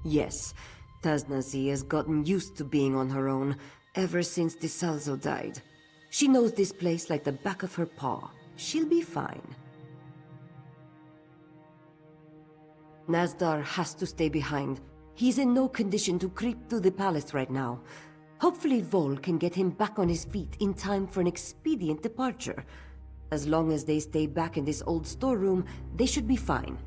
Yes, Tasnazi has gotten used to being on her own ever since the Salzo died. She knows this place like the back of her paw. She'll be fine. Nazdar has to stay behind. He's in no condition to creep through the palace right now. Hopefully Vol can get him back on his feet in time for an expedient departure. As long as they stay back in this old storeroom, they should be fine.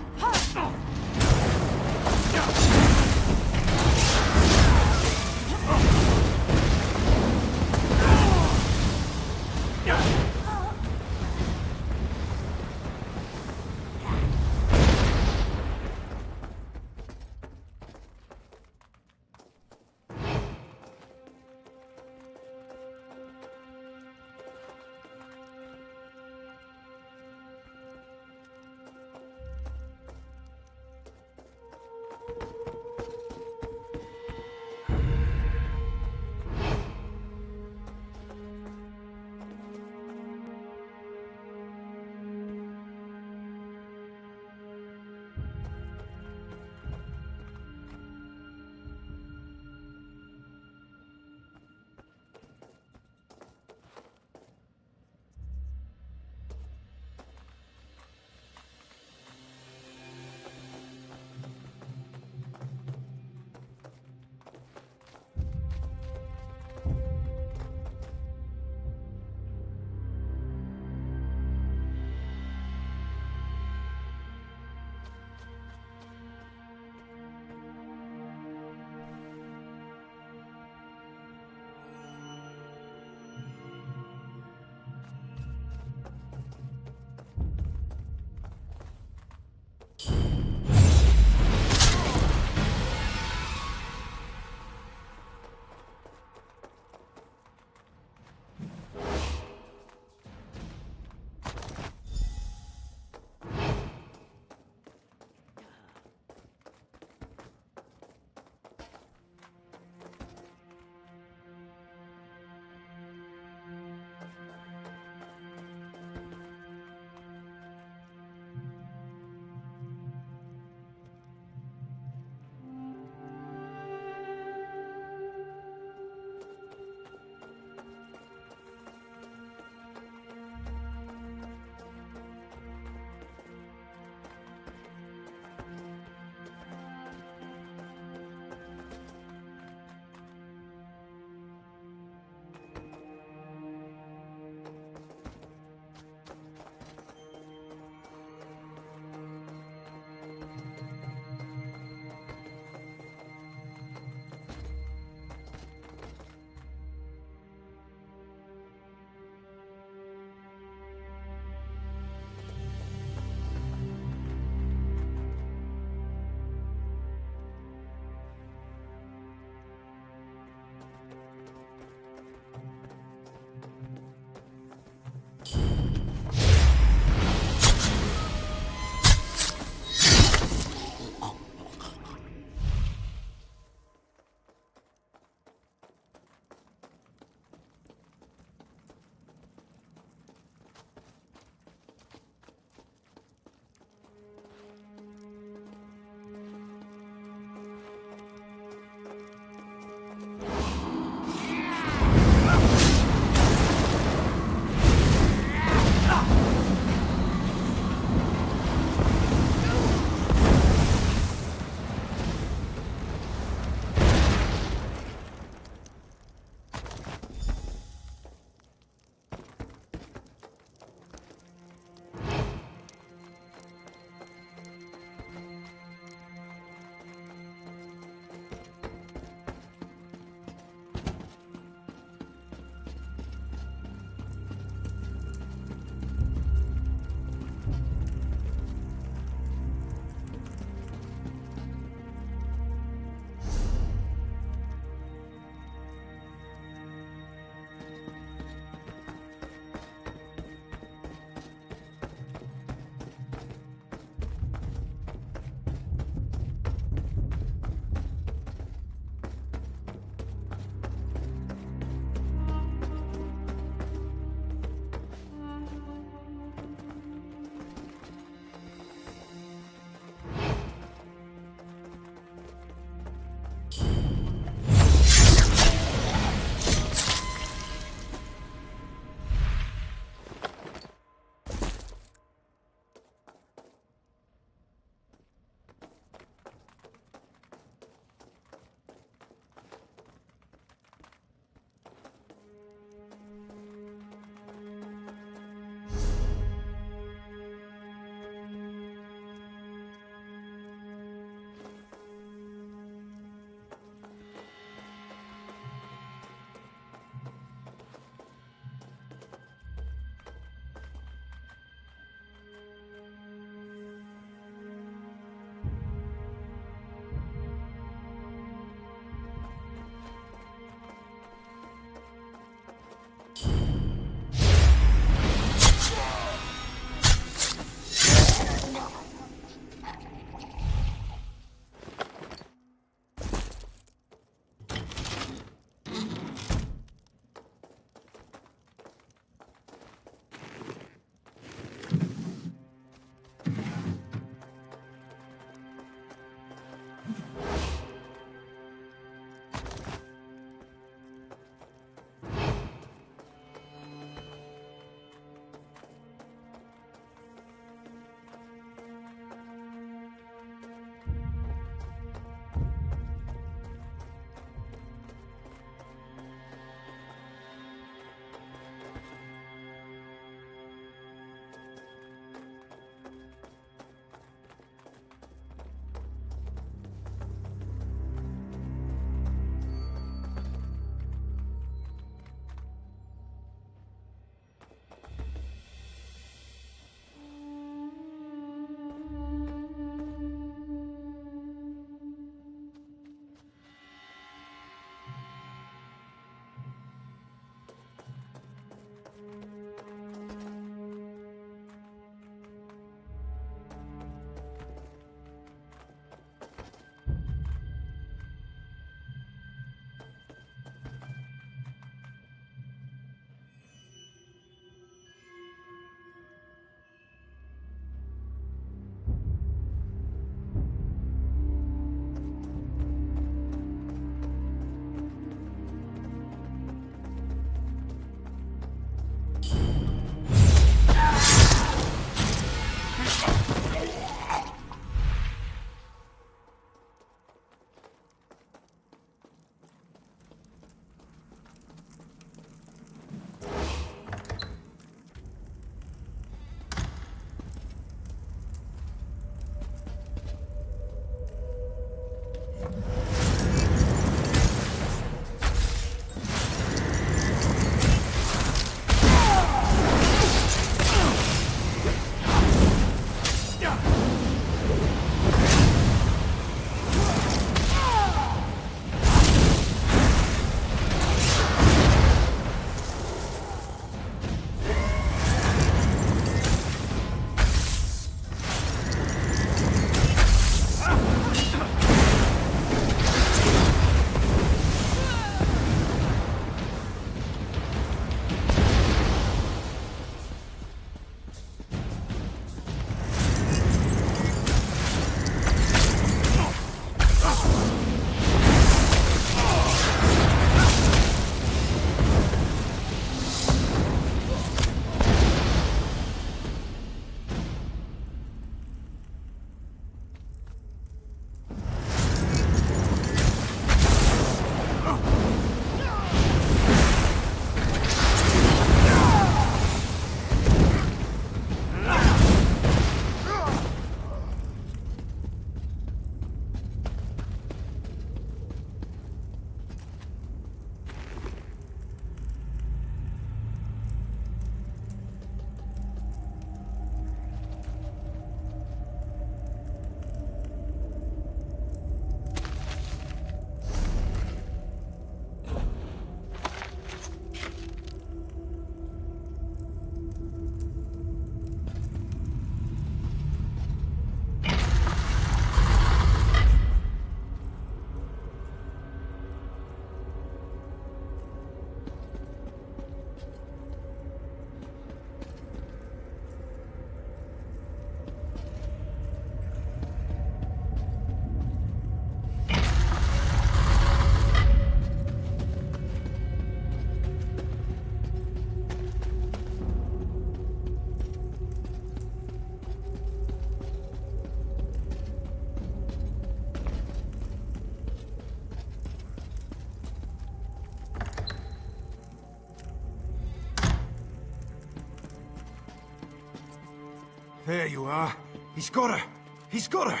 There you are. He's got her. He's got her.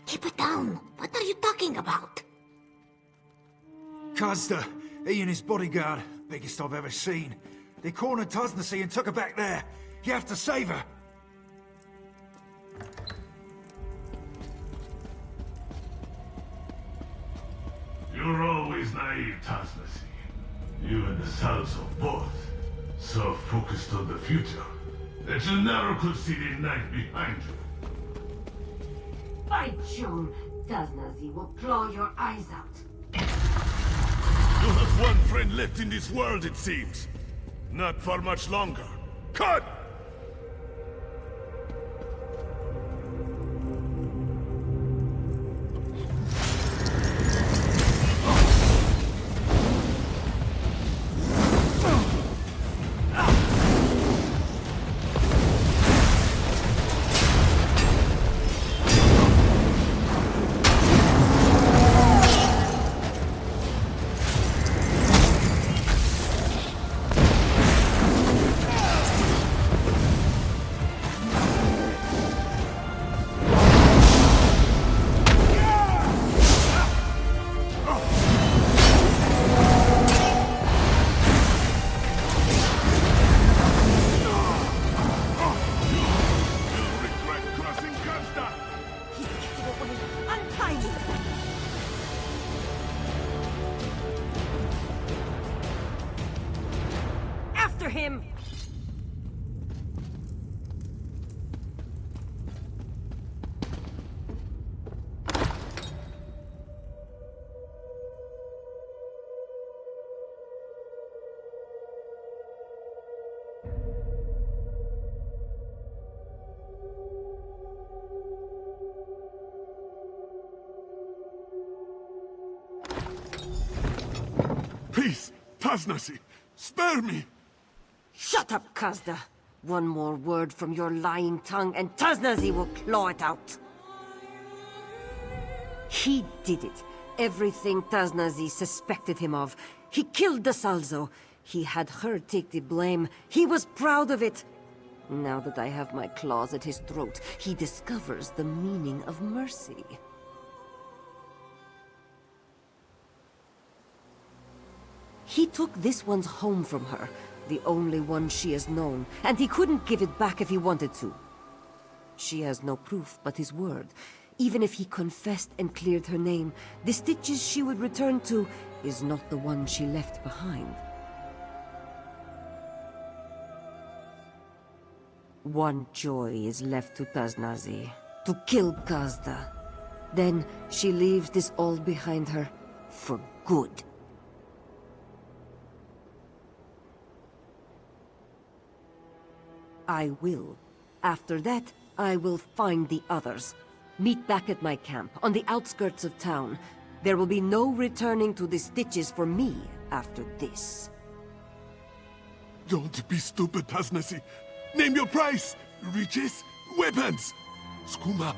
Keep it down. What are you talking about? Kazda, he and his bodyguard, biggest I've ever seen. They cornered Tasnasi and took her back there. You have to save her. You're always naive, Tasnasi. You and the Salzo both. So focused on the future that you never could see the night behind you. By June, Tasnasi will claw your eyes out. You have one friend left in this world, it seems. Not for much longer. Cut! Him! Please, Tasnasi, spare me! Shut up, Kazda. One more word from your lying tongue and Tasnasi will claw it out. He did it. Everything Tasnasi suspected him of. He killed the Salzo. He had her take the blame. He was proud of it. Now that I have my claws at his throat, he discovers the meaning of mercy. He took this one's home from her, the only one she has known, and he couldn't give it back if he wanted to. She has no proof but his word. Even if he confessed and cleared her name, the stitches she would return to is not the one she left behind. One joy is left to Tasnasi, to kill Kazda. Then she leaves this all behind her, for good. I will. After that, I will find the others. Meet back at my camp, on the outskirts of town. There will be no returning to the stitches for me after this. Don't be stupid, Tasnasi. Name your price! Riches? Weapons! Skooma!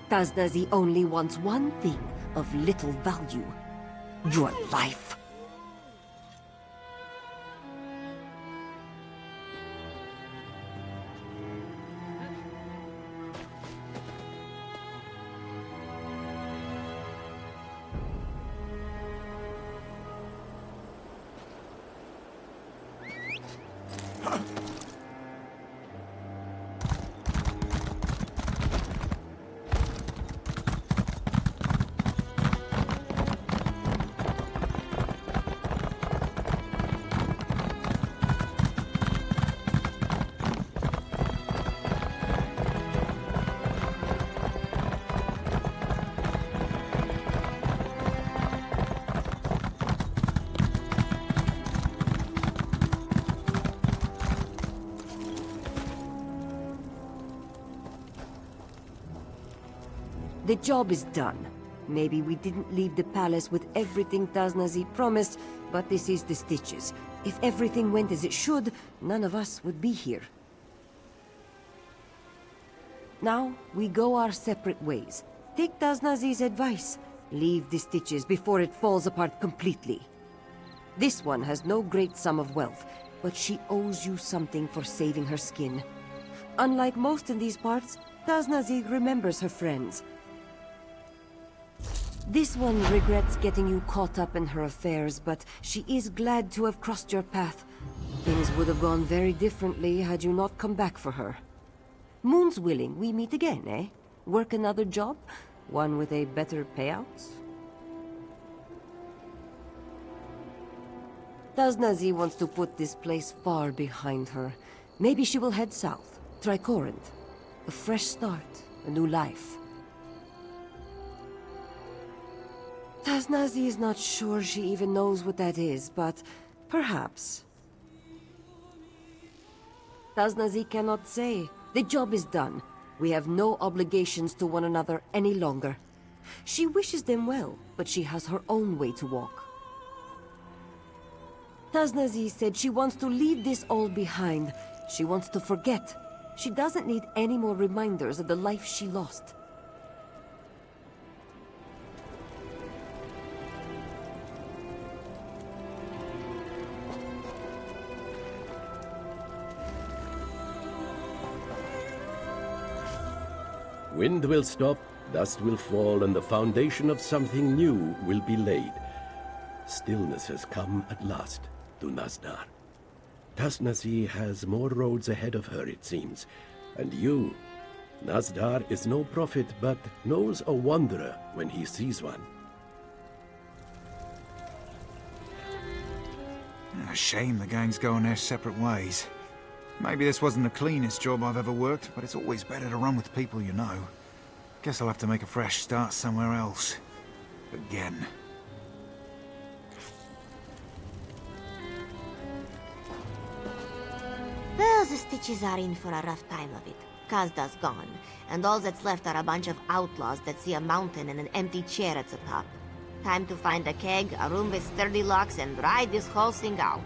Tasnasi only wants one thing of little value. Your life. The job is done. Maybe we didn't leave the palace with everything Tasnasi promised, but this is the stitches. If everything went as it should, none of us would be here. Now, we go our separate ways. Take Tasnasi's advice. Leave the stitches before it falls apart completely. This one has no great sum of wealth, but she owes you something for saving her skin. Unlike most in these parts, Taznazi remembers her friends. This one regrets getting you caught up in her affairs, but she is glad to have crossed your path. Things would have gone very differently had you not come back for her. Moon's willing we meet again, eh? Work another job? One with a better payout? Taznazi wants to put this place far behind her. Maybe she will head south, try Corinth. A fresh start, a new life. Taznazi is not sure she even knows what that is, but perhaps. Taznazi cannot say. The job is done. We have no obligations to one another any longer. She wishes them well, but she has her own way to walk. Taznazi said she wants to leave this all behind. She wants to forget. She doesn't need any more reminders of the life she lost. Wind will stop, dust will fall, and the foundation of something new will be laid. Stillness has come at last to Nazdar. Taznazi has more roads ahead of her, it seems. And you, Nazdar is no prophet, but knows a wanderer when he sees one. A shame the gang's going their separate ways. Maybe this wasn't the cleanest job I've ever worked, but it's always better to run with people you know. Guess I'll have to make a fresh start somewhere else. Again. Well, the Stitches are in for a rough time of it. Kazda's gone, and all that's left are a bunch of outlaws that see a mountain and an empty chair at the top. Time to find a keg, a room with sturdy locks, and ride this whole thing out.